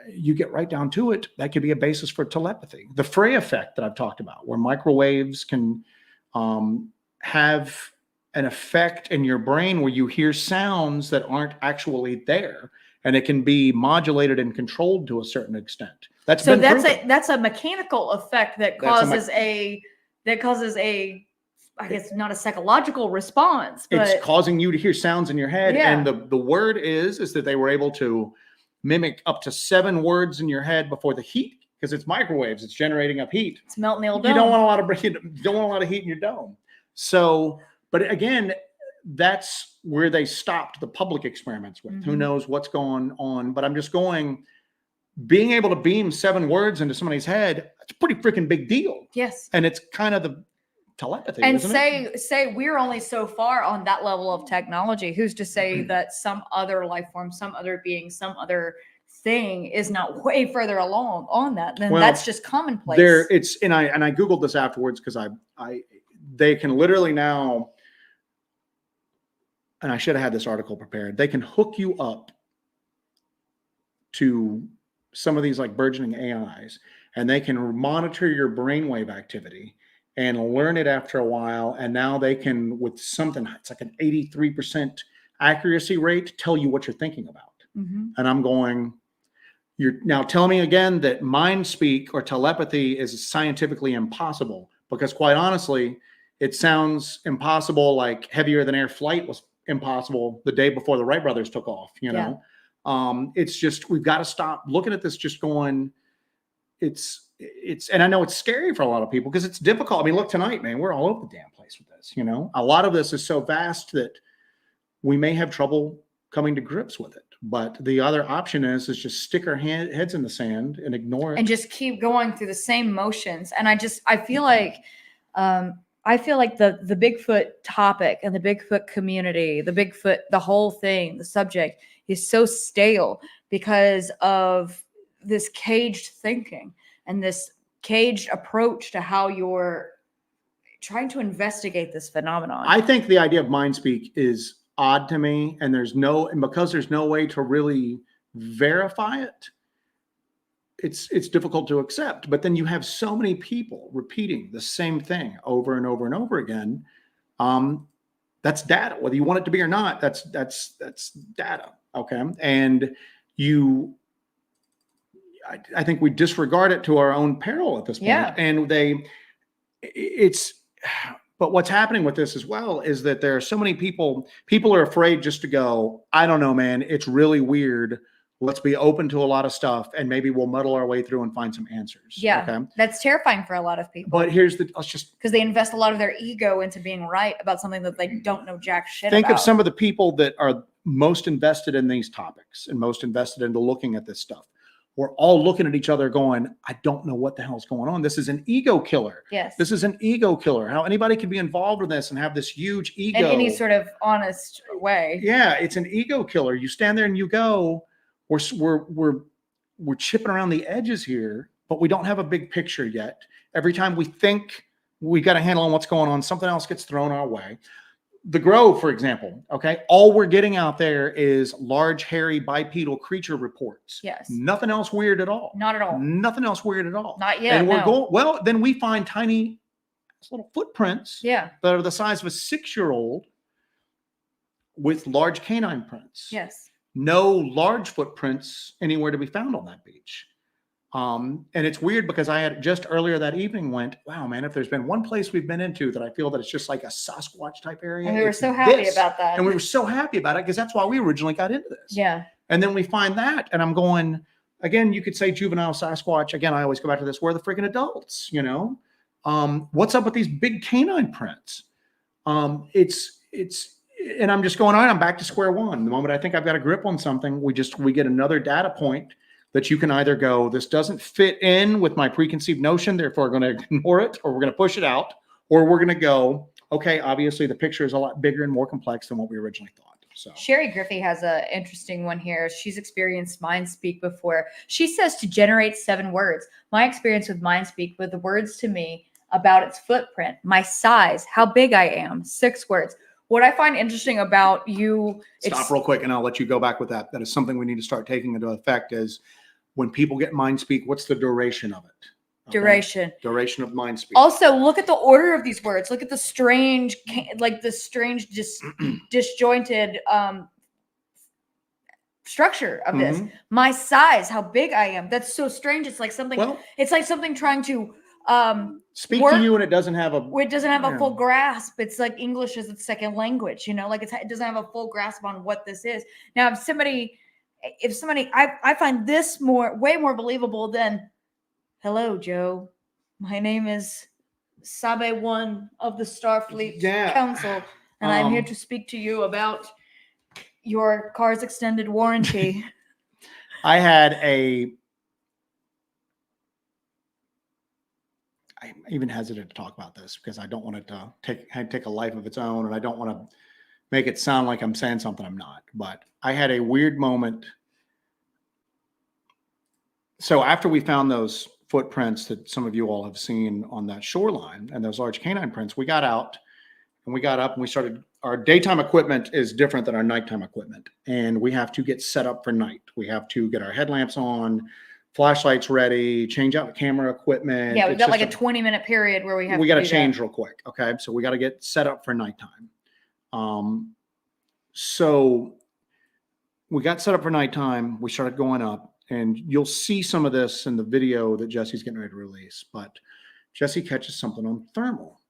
you get right down to it, that could be a basis for telepathy. The Frey effect that I've talked about, where microwaves can have an effect in your brain where you hear sounds that aren't actually there, and it can be modulated and controlled to a certain extent. That's a mechanical effect that causes I guess not a psychological response, but it's causing you to hear sounds in your head. Yeah. And the word is that they were able to mimic up to 7 words in your head before the heat, because it's microwaves, it's generating up heat. It's melting the old dome. You don't want a lot of heat in your dome. So, but again, that's where they stopped the public experiments with. Who knows what's going on? But I'm just going, being able to beam 7 words into somebody's head, it's a pretty freaking big deal. Yes. And it's kind of the telepathy. And isn't it? say we're only so far on that level of technology. Who's to say that some other life form, some other being, some other thing is not way further along on that? Then that's just commonplace. And I Googled this afterwards, because they can literally now, and I should have had this article prepared, they can hook you up to some of these like burgeoning AIs, and they can monitor your brainwave activity and learn it after a while. And now they can, with something, it's like an 83% accuracy rate, tell you what you're thinking about. Mm-hmm. And I'm going, you're now telling me again that mind speak or telepathy is scientifically impossible, because quite honestly, it sounds impossible, like heavier than air flight was impossible the day before the Wright brothers took off, It's just, we've got to stop looking at this just going, it's, and I know it's scary for a lot of people because it's difficult. I mean, look, tonight, man, we're all over the damn place with this, a lot of this is so vast that we may have trouble coming to grips with it. But the other option is just stick our heads in the sand and ignore it. And just keep going through the same motions. And I feel like, the Bigfoot topic and the Bigfoot community, the whole thing, the subject is so stale because of this caged thinking and this caged approach to how you're trying to investigate this phenomenon. I think the idea of mind speak is odd to me, and because there's no way to really verify it, it's difficult to accept. But then you have so many people repeating the same thing over and over and over again. That's data, whether you want it to be or not. That's data. Okay. And I think we disregard it to our own peril at this point. Yeah. And but what's happening with this as well is that there are so many people are afraid just to go, I don't know, man, it's really weird. Let's be open to a lot of stuff, and maybe we'll muddle our way through and find some answers. Yeah. Okay? That's terrifying for a lot of people. But because they invest a lot of their ego into being right about something that they don't know jack shit think about. of some of the people that are most invested in these topics and most invested into looking at this stuff. We're all looking at each other going, I don't know what the hell's going on. This is an ego killer. Yes. This is an ego killer. How anybody can be involved in this and have this huge ego. In any sort of honest way. Yeah, it's an ego killer. You stand there and you go, we're chipping around the edges here, but we don't have a big picture yet. Every time we think we got a handle on what's going on, something else gets thrown our way. The Grove, for example, okay, all we're getting out there is large, hairy, bipedal creature reports. Yes. Nothing else weird at all. Not at all. Nothing else weird at all. Not yet. And we're going, well, then we find tiny little footprints Yeah. that are the size of a 6-year-old with large canine prints. Yes. No large footprints anywhere to be found on that beach. And it's weird because I had just earlier that evening went, wow, man, if there's been one place we've been into that I feel that it's just like a Sasquatch type area. And we were it's so happy this. about that. And we were so happy about it because that's why we originally got into this. Yeah. And then we find that, and I'm going, again, you could say juvenile Sasquatch. Again, I always go back to this. Where are the freaking adults, you know? What's up with these big canine prints? And I'm just going, all right, I'm back to square one. The moment I think I've got a grip on something, we get another data point that you can either go, this doesn't fit in with my preconceived notion, therefore we're going to ignore it, or we're going to push it out, or we're going to go, okay, obviously the picture is a lot bigger and more complex than what we originally thought. So Sherry Griffey has an interesting one here. She's experienced MindSpeak before. She says to generate 7 words. My experience with MindSpeak with the words to me about its footprint, my size, how big I am, 6 words. What I find interesting about you... Stop real quick and I'll let you go back with that. That is something we need to start taking into effect is when people get MindSpeak, what's the duration of it? Okay? Duration of MindSpeak. Also, look at the order of these words. Look at the strange, disjointed structure of this. My size, how big I am. That's so strange. It's like something. Well, it's like something trying to speak to you, and it doesn't have a. It doesn't have a full grasp. It's like English is its second language. You know, like it doesn't have a full grasp on what this is. Now, if somebody, I find this way more believable than. Hello, Joe. My name is Sabe One of the Starfleet Council, and I'm here to speak to you about your car's extended warranty. I even hesitate to talk about this because I don't want it to take a life of its own, and I don't want to make it sound like I'm saying something I'm not. But I had a weird moment. So after we found those footprints that some of you all have seen on that shoreline and those large canine prints, we got out and we got up and we started. Our daytime equipment is different than our nighttime equipment, and we have to get set up for night. We have to get our headlamps on, flashlights ready, change out the camera equipment. Yeah, we've got like a 20-minute period where we got to change real quick. Okay, so we got to get set up for nighttime. So we got set up for nighttime. We started going up. And you'll see some of this in the video that Jesse's getting ready to release. But Jesse catches something on thermal.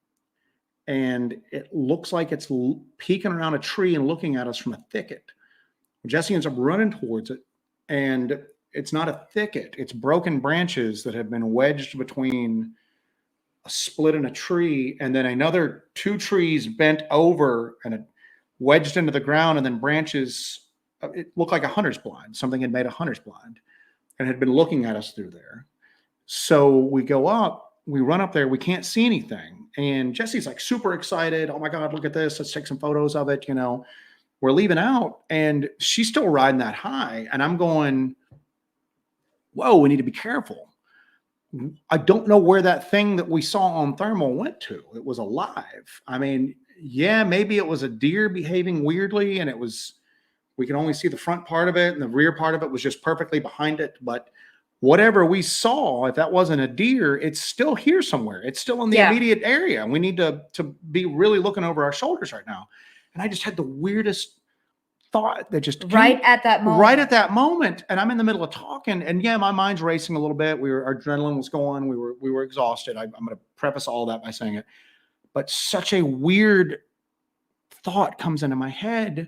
And it looks like it's peeking around a tree and looking at us from a thicket. Jesse ends up running towards it. And it's not a thicket. It's broken branches that have been wedged between a split in a tree. And then another 2 trees bent over and it wedged into the ground. And then branches... It looked like a hunter's blind. Something had made a hunter's blind and had been looking at us through there. So we go up, we run up there, we can't see anything. And Jesse's like super excited. Oh my God, look at this. Let's take some photos of it. You know, we're leaving out and she's still riding that high. And I'm going, whoa, we need to be careful. I don't know where that thing that we saw on thermal went to. It was alive. I mean, yeah, maybe it was a deer behaving weirdly and we can only see the front part of it and the rear part of it was just perfectly behind it. But whatever we saw, if that wasn't a deer, it's still here somewhere. It's still in the immediate area. And we need to be really looking over our shoulders right now. And I just had the weirdest thought that just right at that moment. And I'm in the middle of talking and yeah, my mind's racing a little bit. Our adrenaline was going. We were exhausted. I'm going to preface all that by saying it, but such a weird thought comes into my head.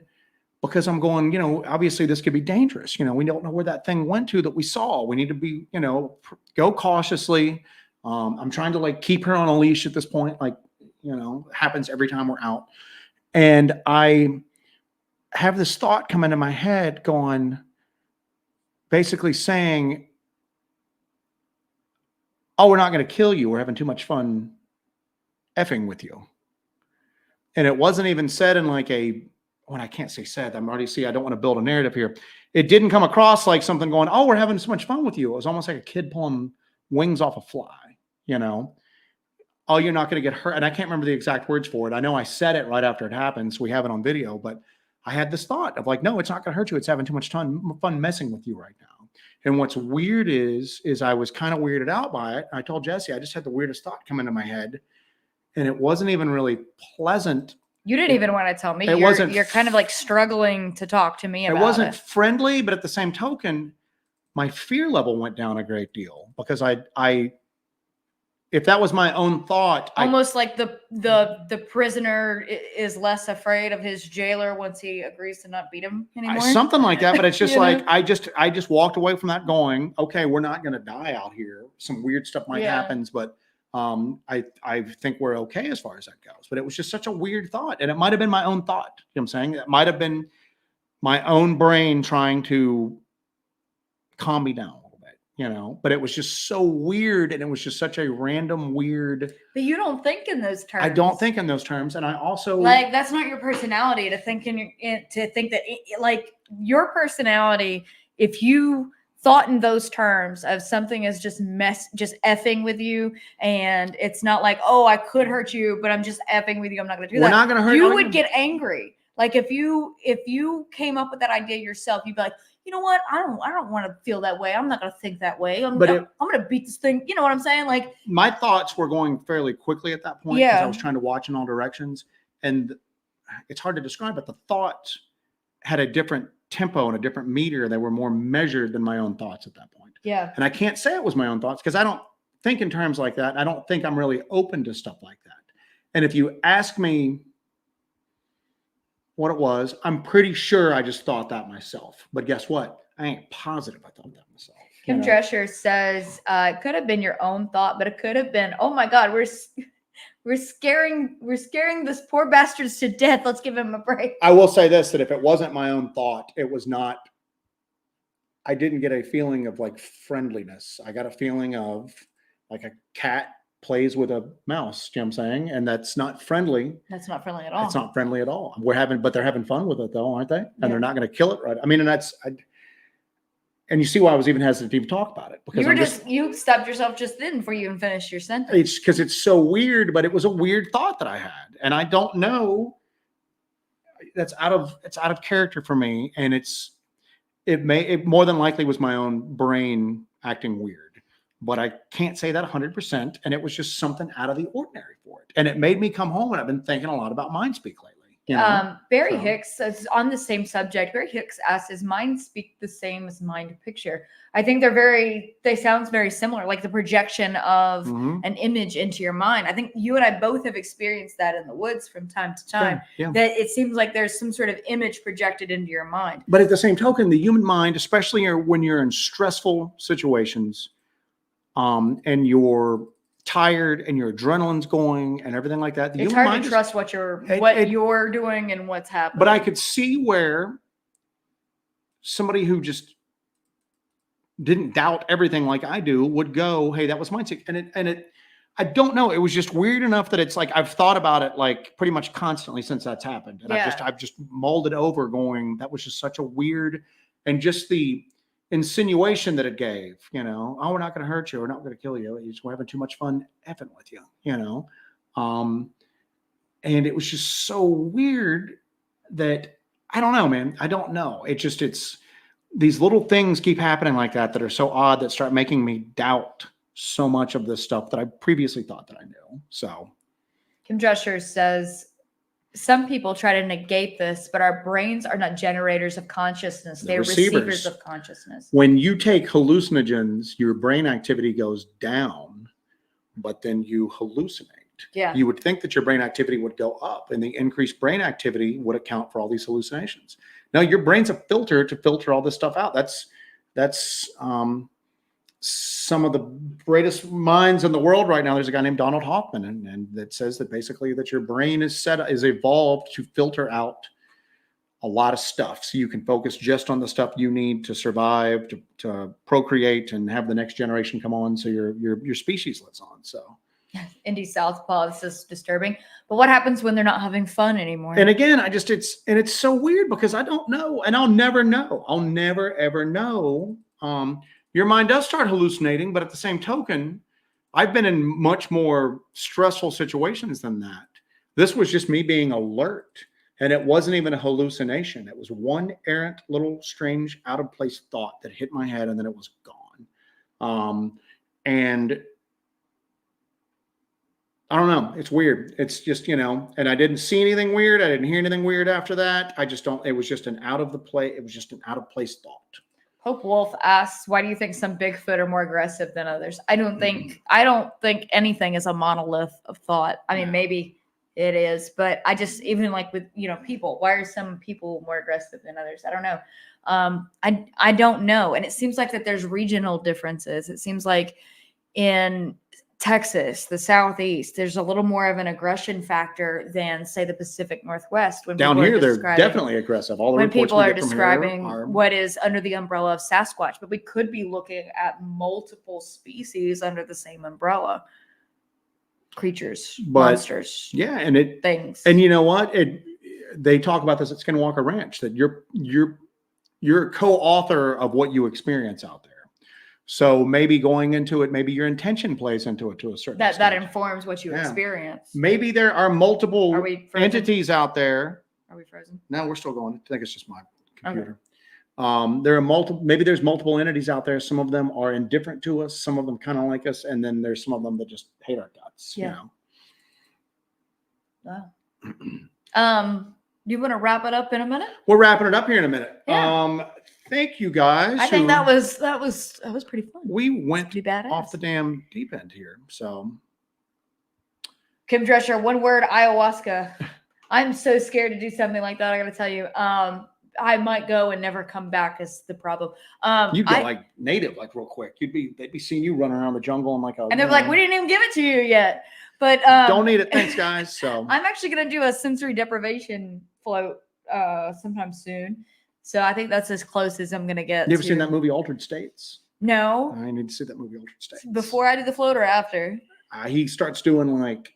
Because I'm going, you know, obviously this could be dangerous. You know, we don't know where that thing went to that we saw. We need to be, you know, go cautiously. I'm trying to like keep her on a leash at this point. Like, you know, happens every time we're out. And I have this thought come into my head going, basically saying, oh, we're not going to kill you. We're having too much fun effing with you. And it wasn't even said in like when I can't say said, I don't want to build a narrative here. It didn't come across like something going, oh, we're having so much fun with you. It was almost like a kid pulling wings off a fly, you know? Oh, you're not going to get hurt. And I can't remember the exact words for it. I know I said it right after it happened, so we have it on video, but I had this thought of like, no, it's not going to hurt you. It's having too much fun messing with you right now. And what's weird is I was kind of weirded out by it. I told Jesse, I just had the weirdest thought come into my head. And it wasn't even really pleasant You didn't even want to tell me. It wasn't. You're kind of like struggling to talk to me about it. It wasn't friendly, but at the same token, my fear level went down a great deal because if that was my own thought, almost like the prisoner is less afraid of his jailer once he agrees to not beat him anymore. Something like that. But it's just like, know? I just walked away from that going, okay, we're not going to die out here. Some weird stuff might happen, but I think we're okay as far as that goes. But it was just such a weird thought. And it might've been my own thought. You know what I'm saying? It might've been my own brain trying to calm me down. But it was just so weird, and it was just such a random weird. But you don't think in those terms. I don't think in those terms, and I also like that's not your personality to think that like your personality. If you thought in those terms of something is just effing with you, and it's not like, oh, I could hurt you, but I'm just effing with you. I'm not going to do that. We're not going to hurt you. You would get angry. Like if you came up with that idea yourself, you'd be like, you know what? I don't want to feel that way. I'm not going to think that way. I'm going to beat this thing. You know what I'm saying? Like my thoughts were going fairly quickly at that point because I was trying to watch in all directions, and it's hard to describe, but the thoughts had a different tempo and a different meter. They were more measured than my own thoughts at that point. Yeah. And I can't say it was my own thoughts because I don't think in terms like that. I don't think I'm really open to stuff like that. And if you ask me what it was, I'm pretty sure I just thought that myself. But guess what? I ain't positive I thought that myself. Kim Drescher says it could have been your own thought, but it could have been, oh my God, we're scaring this poor bastards to death. Let's give him a break. I will say this, that if it wasn't my own thought, it was not, I didn't get a feeling of like friendliness. I got a feeling of like a cat plays with a mouse, you know what I'm saying? And that's not friendly. That's not friendly at all. It's not friendly at all. But they're having fun with it though, aren't they? And they're not going to kill it, right? I mean, and you see why I was even hesitant to even talk about it. Because you stopped yourself just then before you even finished your sentence. It's because it's so weird, but it was a weird thought that I had. And I don't know, it's out of character for me. And it more than likely was my own brain acting weird. But I can't say that 100%. And it was just something out of the ordinary for it. And it made me come home, and I've been thinking a lot about mind speak lately. Barry Hicks says on the same subject, Barry Hicks asks, is mind speak the same as mind picture? I think they sound very similar, like the projection of an image into your mind. I think you and I both have experienced that in the woods from time to time, that it seems like there's some sort of image projected into your mind. But at the same token, the human mind, especially when you're in stressful situations, and you're tired and your adrenaline's going and everything like that. It's hard to trust what you're doing and what's happening. But I could see where somebody who just didn't doubt everything like I do would go, hey, that was mindset. And I don't know. It was just weird enough that it's like, I've thought about it like pretty much constantly since that's happened. And I've just mulled it over going, that was just such a weird, and just the insinuation that it gave, oh, we're not going to hurt you, we're not going to kill you, we're having too much fun effing with you, and it was just so weird that I don't know, man. I don't know. It's these little things keep happening like that are so odd that start making me doubt so much of this stuff that I previously thought that I knew. So Kim Drescher says, some people try to negate this, but our brains are not generators of consciousness. They're receivers of consciousness. When you take hallucinogens, your brain activity goes down, but then you hallucinate. Yeah. You would think that your brain activity would go up, and the increased brain activity would account for all these hallucinations. Now, your brain's a filter to filter all this stuff out. That's some of the greatest minds in the world right now. There's a guy named Donald Hoffman, and that says that basically that your brain is evolved to filter out a lot of stuff, so you can focus just on the stuff you need to survive, to procreate, and have the next generation come on, so your species lives on. So, Indy Southpaw, this is disturbing. But what happens when they're not having fun anymore? And again, it's so weird because I don't know, and I'll never know. I'll never ever know. Your mind does start hallucinating, but at the same token, I've been in much more stressful situations than that. This was just me being alert, and it wasn't even a hallucination. It was one errant little strange out of place thought that hit my head, and then it was gone. And I don't know. It's weird. It's just, and I didn't see anything weird. I didn't hear anything weird after that. I just don't, it was just an out of the play. It was just an out of place thought. Hope Wolf asks, why do you think some Bigfoot are more aggressive than others? I don't think anything is a monolith of thought. I mean, maybe it is, but I just, even like with, people, why are some people more aggressive than others? I don't know. I don't know. And it seems like that there's regional differences. It seems like in Texas, the Southeast, there's a little more of an aggression factor than, say, the Pacific Northwest. When down here, they're definitely aggressive. All the when reports people we are get from describing here are what is under the umbrella of Sasquatch, but we could be looking at multiple species under the same umbrella. Creatures, monsters, and things. And you know what? They talk about this at Skinwalker Ranch, that you're a co-author of what you experience out there. So maybe going into it, maybe your intention plays into it to a certain extent. That informs what you experience. Maybe there are multiple entities out there. Are we frozen? No, we're still going. I think it's just my computer. Okay. There are multiple. Maybe there's multiple entities out there. Some of them are indifferent to us. Some of them kind of like us, and then there's some of them that just hate our guts. Yeah. Wow. You want to wrap it up in a minute? We're wrapping it up here in a minute. Yeah. Thank you guys. I think that was pretty fun. We went badass. off the damn deep end here. So Kim Drescher, one word, ayahuasca. I'm so scared to do something like that. I gotta tell you. I might go and never come back is the problem. You'd go like native, like real quick. They'd be seeing you running around the jungle and like and they're like, we didn't even give it to you yet. But don't need it, thanks guys. So I'm actually gonna do a sensory deprivation float sometime soon. So I think that's as close as I'm going to get. You ever seen that movie Altered States? No. I need to see that movie Altered States. Before I do the float or after? He starts doing like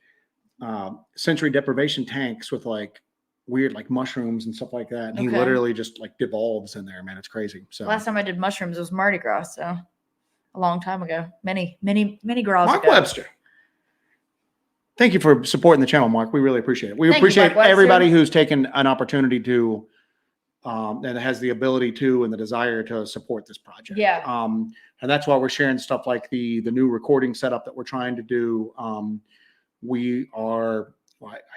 sensory deprivation tanks with like weird like mushrooms and stuff like that. And he literally just like devolves in there, man. It's crazy. So last time I did mushrooms was Mardi Gras. So a long time ago. Many gras Mark ago. Webster. Thank you for supporting the channel, Mark. We really appreciate it. We Thank appreciate you, Mark everybody who's taken an opportunity to and has the ability to and the desire to support this project. Yeah. And that's why we're sharing stuff like the new recording setup that we're trying to do. I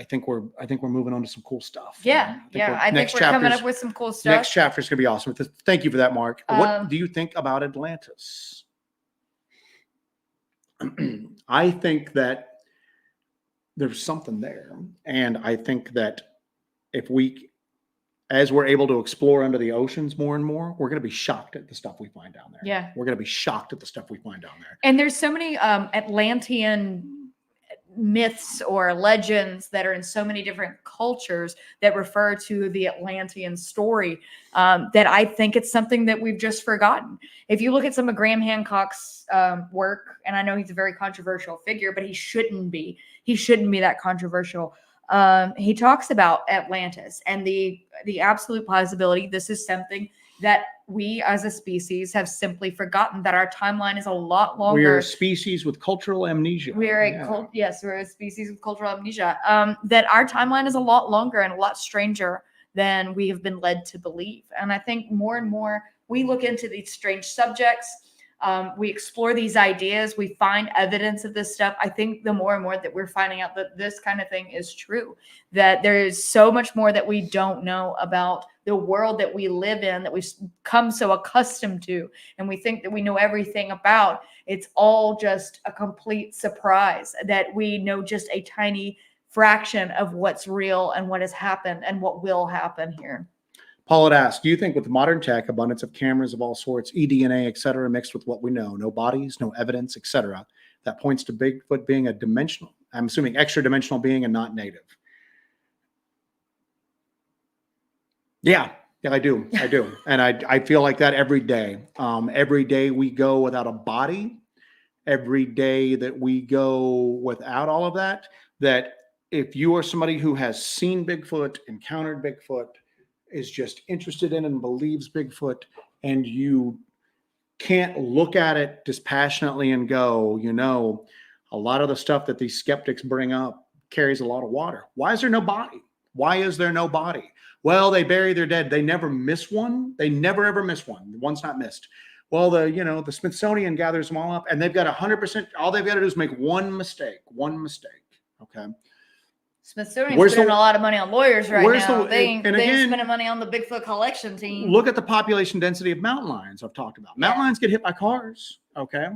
think we're moving on to some cool stuff. Yeah. I think we're coming up with some cool stuff. Next chapter is going to be awesome. Thank you for that, Mark. What do you think about Atlantis? I think that there's something there. And I think that as we're able to explore under the oceans more and more, we're going to be shocked at the stuff we find down there. Yeah. We're going to be shocked at the stuff we find down there. And there's so many Atlantean myths or legends that are in so many different cultures that refer to the Atlantean story that I think it's something that we've just forgotten. If you look at some of Graham Hancock's work, and I know he's a very controversial figure, but he shouldn't be that controversial. He talks about Atlantis and the absolute possibility this is something that we as a species have simply forgotten, that our timeline is a lot longer. We're a species with cultural amnesia. We're a species with cultural amnesia. That our timeline is a lot longer and a lot stranger than we have been led to believe. And I think more and more we look into these strange subjects. We explore these ideas. We find evidence of this stuff. I think the more and more that we're finding out that this kind of thing is true, that there is so much more that we don't know about the world that we live in, that we've come so accustomed to, and we think that we know everything about. It's all just a complete surprise that we know just a tiny fraction of what's real and what has happened and what will happen here. Paul had asked, do you think with modern tech, abundance of cameras of all sorts, eDNA, et cetera, mixed with what we know, no bodies, no evidence, et cetera, that points to Bigfoot being a dimensional, I'm assuming extra dimensional being and not native? Yeah, I do. And I feel like that every day. Every day we go without a body, every day that we go without all of that, that if you are somebody who has seen Bigfoot, encountered Bigfoot, is just interested in and believes Bigfoot, and you can't look at it dispassionately and go, a lot of the stuff that these skeptics bring up carries a lot of water. Why is there no body? Why is there no body? Well, they bury their dead. They never miss one. They never, ever miss one. One's not missed. Well, the Smithsonian gathers them all up and they've got 100%. All they've got to do is make one mistake. Okay. Smithsonian's Where's spending the- a lot of money on lawyers right where's now. the- They ain't and again, spending money on the Bigfoot collection team. Look at the population density of mountain lions I've talked about. Mountain lions get hit by cars. Okay.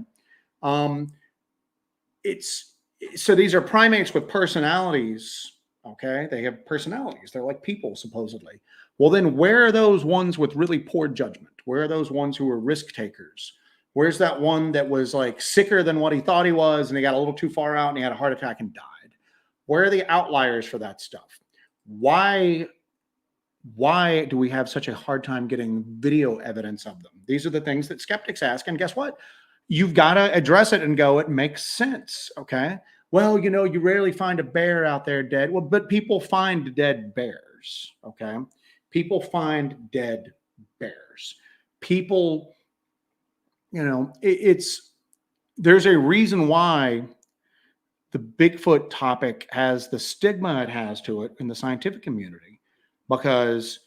So these are primates with personalities. Okay. They have personalities. They're like people, supposedly. Well, then where are those ones with really poor judgment? Where are those ones who are risk takers? Where's that one that was like sicker than what he thought he was and he got a little too far out and he had a heart attack and died? Where are the outliers for that stuff? Why do we have such a hard time getting video evidence of them? These are the things that skeptics ask. And guess what? You've got to address it and go, it makes sense. Okay. Well, you rarely find a bear out there dead. Well, but people find dead bears. Okay. People find dead bears. People, there's a reason why the Bigfoot topic has the stigma it has to it in the scientific community, because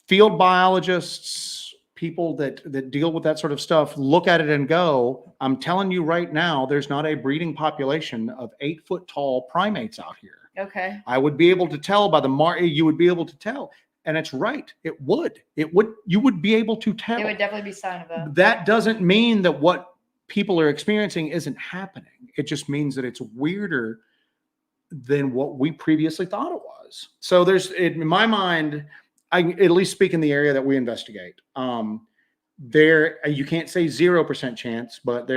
field biologists, people that deal with that sort of stuff, look at it and go, I'm telling you right now, there's not a breeding population of 8-foot tall primates out here. Okay. I would be able to tell by you would be able to tell. And it's right. You would be able to tell. It would definitely be a sign of that. That doesn't mean that what people are experiencing isn't happening. It just means that it's weirder than what we previously thought it was. So in my mind, I at least speak in the area that we investigate. You can't say 0% chance, but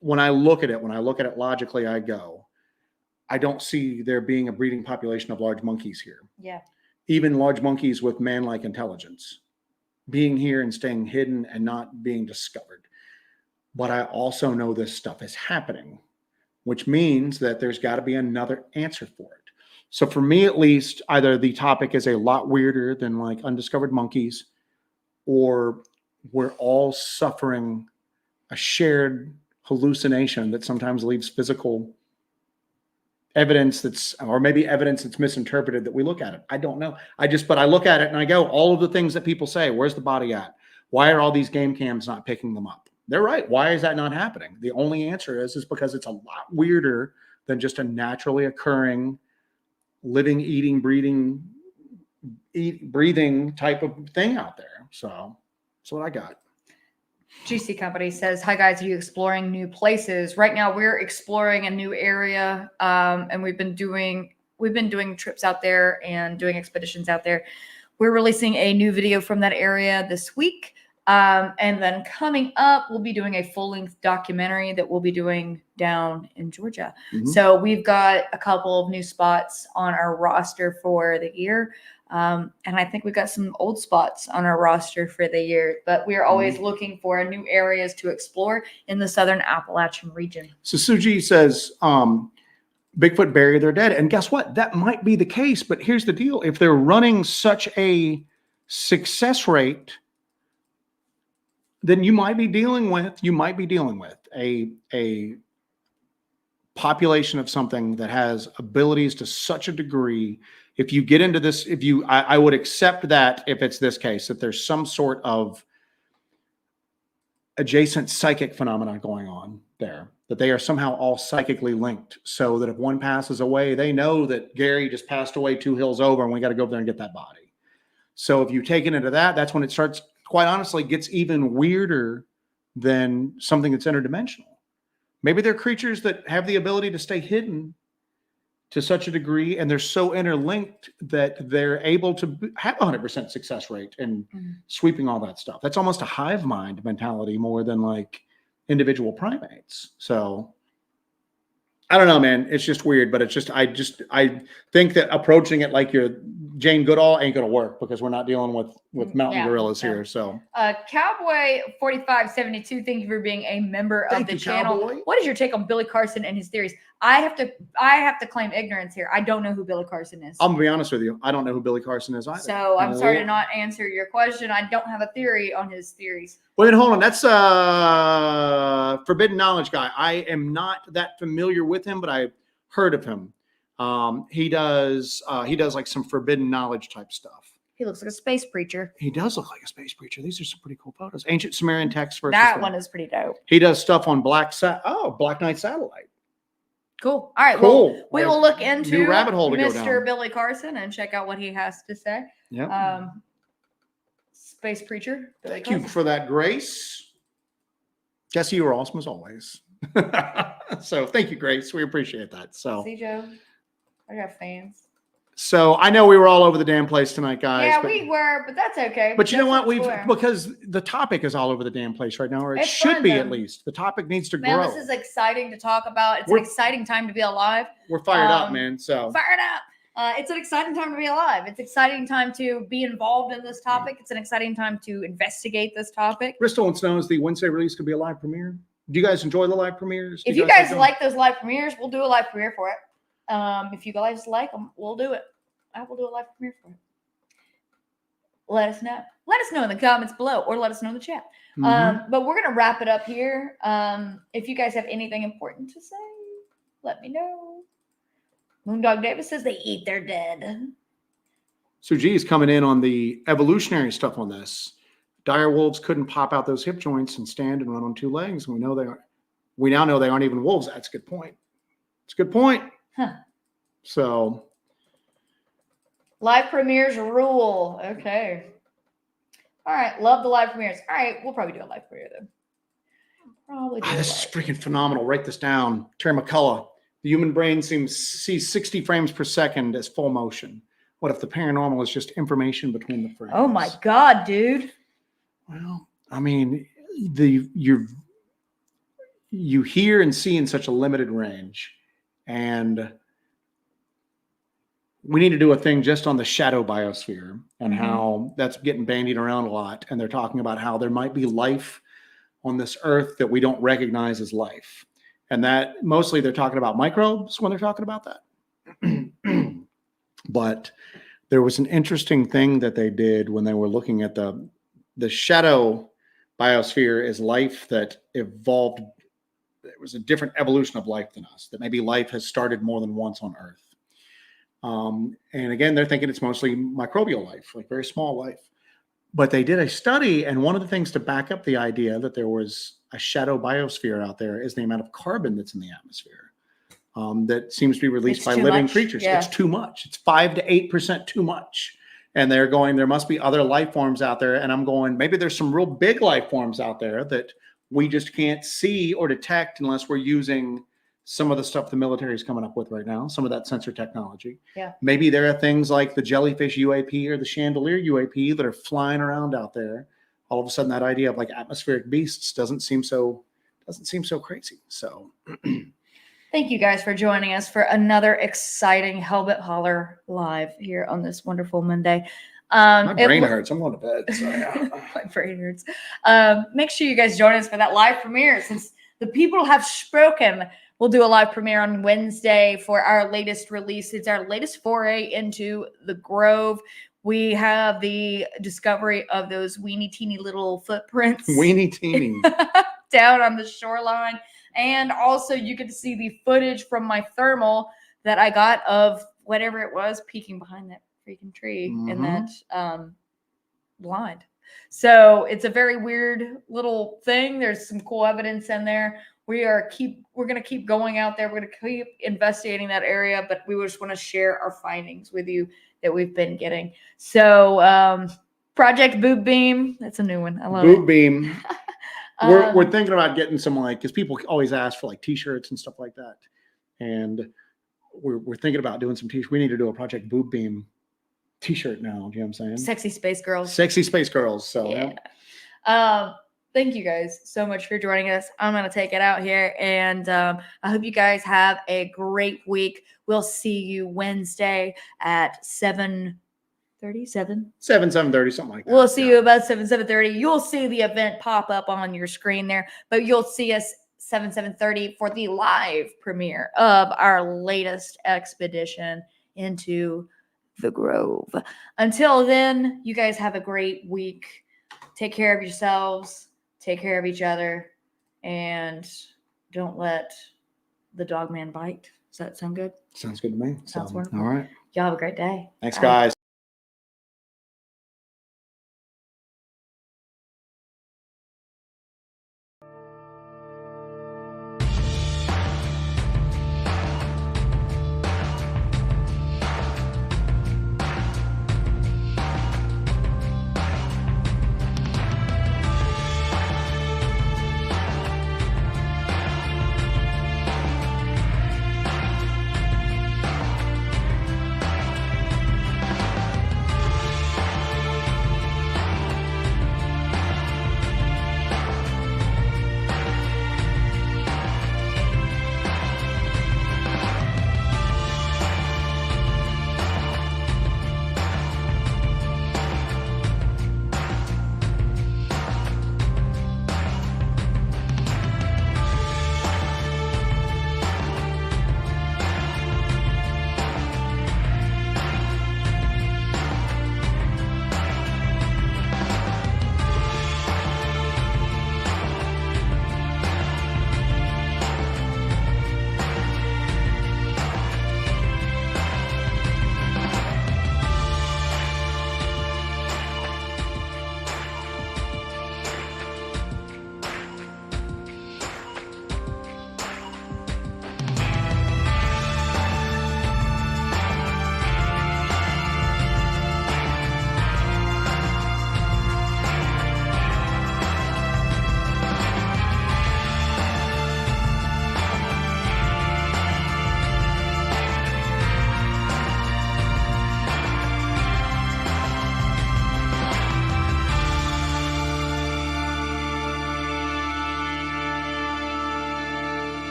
when I look at it logically, I don't see there being a breeding population of large monkeys here. Yeah. Even large monkeys with man-like intelligence being here and staying hidden and not being discovered. But I also know this stuff is happening, which means that there's got to be another answer for it. So for me, at least, either the topic is a lot weirder than like undiscovered monkeys, or we're all suffering a shared hallucination that sometimes leaves physical evidence or maybe evidence that's misinterpreted that we look at it. I don't know. But I look at it and I go, all of the things that people say, where's the body at? Why are all these game cams not picking them up? They're right. Why is that not happening? The only answer is because it's a lot weirder than just a naturally occurring living, eating, breathing type of thing out there. So that's what I got. GC Company says, hi guys, are you exploring new places? Right now we're exploring a new area, and we've been doing trips out there and doing expeditions out there. We're releasing a new video from that area this week. And then coming up, we'll be doing a full-length documentary that we'll be doing down in Georgia. Mm-hmm. So we've got a couple of new spots on our roster for the year. And I think we've got some old spots on our roster for the year, but we're always looking for new areas to explore in the Southern Appalachian region. So Suji says, Bigfoot bury their dead. And guess what? That might be the case, but here's the deal. If they're running such a success rate, then you might be dealing with a population of something that has abilities to such a degree. If you get into this, I would accept that if it's this case, that there's some sort of adjacent psychic phenomenon going on there, that they are somehow all psychically linked, so that if one passes away, they know that Gary just passed away 2 hills over and we got to go over there and get that body. So if you take it into that, that's when it starts, quite honestly, gets even weirder than something that's interdimensional. Maybe they're creatures that have the ability to stay hidden to such a degree, and they're so interlinked that they're able to have 100% success rate in sweeping all that stuff. That's almost a hive mind mentality more than like individual primates. So I don't know, man. It's just weird, but I think that approaching it like you're Jane Goodall ain't going to work, because we're not dealing with mountain gorillas here. So Cowboy 4572, thank you for being a member of the channel. Cowboy. What is your take on Billy Carson and his theories? I have to claim ignorance here. I don't know who Billy Carson is. I'm gonna be honest with you. I don't know who Billy Carson is either. So I'm sorry to not answer your question. I don't have a theory on his theories. Wait, hold on. That's forbidden knowledge guy. I am not that familiar with him, but I heard of him. He does like some forbidden knowledge type stuff. He looks like a space preacher. He does look like a space preacher. These are some pretty cool photos. Ancient Sumerian text versus that one is pretty dope. He does stuff on Black Knight Satellite. Cool. All right. Cool. Well, we will look into New rabbit hole to go Mr. down. Billy Carson and check out what he has to say. Yep. Space preacher. Billy Thank you Carson. for that, Grace. Jesse, you were awesome as always. So thank you, Grace. We appreciate that. So See, Joe, I got fans. So I know we were all over the damn place tonight, guys. Yeah, but, we were, but that's okay. But you know what? That's what's Because the topic is all over the damn place right now, or it It's should fun, be though. at least. The topic needs to Man, grow. this is exciting to talk about. It's We're- an exciting time to be alive. We're fired up, Um, man. So Fired up. It's an exciting time to be alive. It's an exciting time to be involved in this topic. It's an exciting time to investigate this topic. Bristol and Snow is the Wednesday release could be a live premiere. Do you guys enjoy the live premieres? Do If you guys them? like those live premieres, we'll do a live premiere for it. If you guys like them, we'll do it. I will do a live premiere for it. Let us know. Let us know in the comments below, or let us know in the chat. Mhm. But we're gonna wrap it up here. If you guys have anything important to say, let me know. Moondog Davis says they eat their dead. So G's coming in on the evolutionary stuff on this. Dire wolves couldn't pop out those hip joints and stand and run on two legs. We know they are. We now know they aren't even wolves. That's a good point. It's a good point. Huh. So Live premieres rule. Okay. All right. Love the live premieres. All right. We'll probably do a live premiere then. Probably do a this is live. freaking phenomenal. Write this down. Terry McCullough. The human brain sees 60 frames per second as full motion. What if the paranormal is just information between the frames? Oh my God, dude. Well, I mean, you hear and see in such a limited range, and we need to do a thing just on the shadow biosphere and how that's getting bandied around a lot. And they're talking about how there might be life on this earth that we don't recognize as life. And that mostly they're talking about microbes when they're talking about that. But there was an interesting thing that they did when they were looking at the shadow biosphere is life that evolved. It was a different evolution of life than us, that maybe life has started more than once on Earth. And again, they're thinking it's mostly microbial life, like very small life. But they did a study, and one of the things to back up the idea that there was a shadow biosphere out there is the amount of carbon that's in the atmosphere that seems to be released It's by too living much. creatures. Yeah. It's too much. It's 5 to 8% too much. And they're going, there must be other life forms out there. And I'm going, maybe there's some real big life forms out there that we just can't see or detect unless we're using some of the stuff the military is coming up with right now, some of that sensor technology. Yeah. Maybe there are things like the jellyfish UAP or the chandelier UAP that are flying around out there. All of a sudden, that idea of like atmospheric beasts doesn't seem so crazy. So Thank you guys for joining us for another exciting Hellbent Holler live here on this wonderful Monday. my brain hurts. I'm going to bed. So yeah. My brain hurts. Make sure you guys join us for that live premiere. Since the people have spoken, we'll do a live premiere on Wednesday for our latest release. It's our latest foray into the Grove. We have the discovery of those weeny teeny little footprints. Weenie teeny. Down on the shoreline. And also you get to see the footage from my thermal that I got of whatever it was peeking behind that freaking tree in that blind. So it's a very weird little thing. There's some cool evidence in there. We're going to keep going out there. We're going to keep investigating that area, but we just want to share our findings with you that we've been getting. So Project Boob Beam, that's a new one. I love Boob it. beam. We're thinking about getting some, like, because people always ask for like t-shirts and stuff like that. And we're thinking about doing some t-shirts. We need to do a Project Boob Beam t-shirt now. Do you know what I'm saying? Sexy Space Girls. Sexy Space Girls. So Yeah. Thank you guys so much for joining us. I'm going to take it out here. And I hope you guys have a great week. We'll see you Wednesday at 7:30, 7:30, something like that. We'll see you about 7:30. You'll see the event pop up on your screen there, but you'll see us 7:30 for the live premiere of our latest expedition into the Grove. Until then, you guys have a great week. Take care of yourselves. Take care of each other. And don't let the dog man bite. Does that sound good? Sounds good to me. Sounds So, wonderful. all right. Y'all have a great day. Thanks, Bye. guys.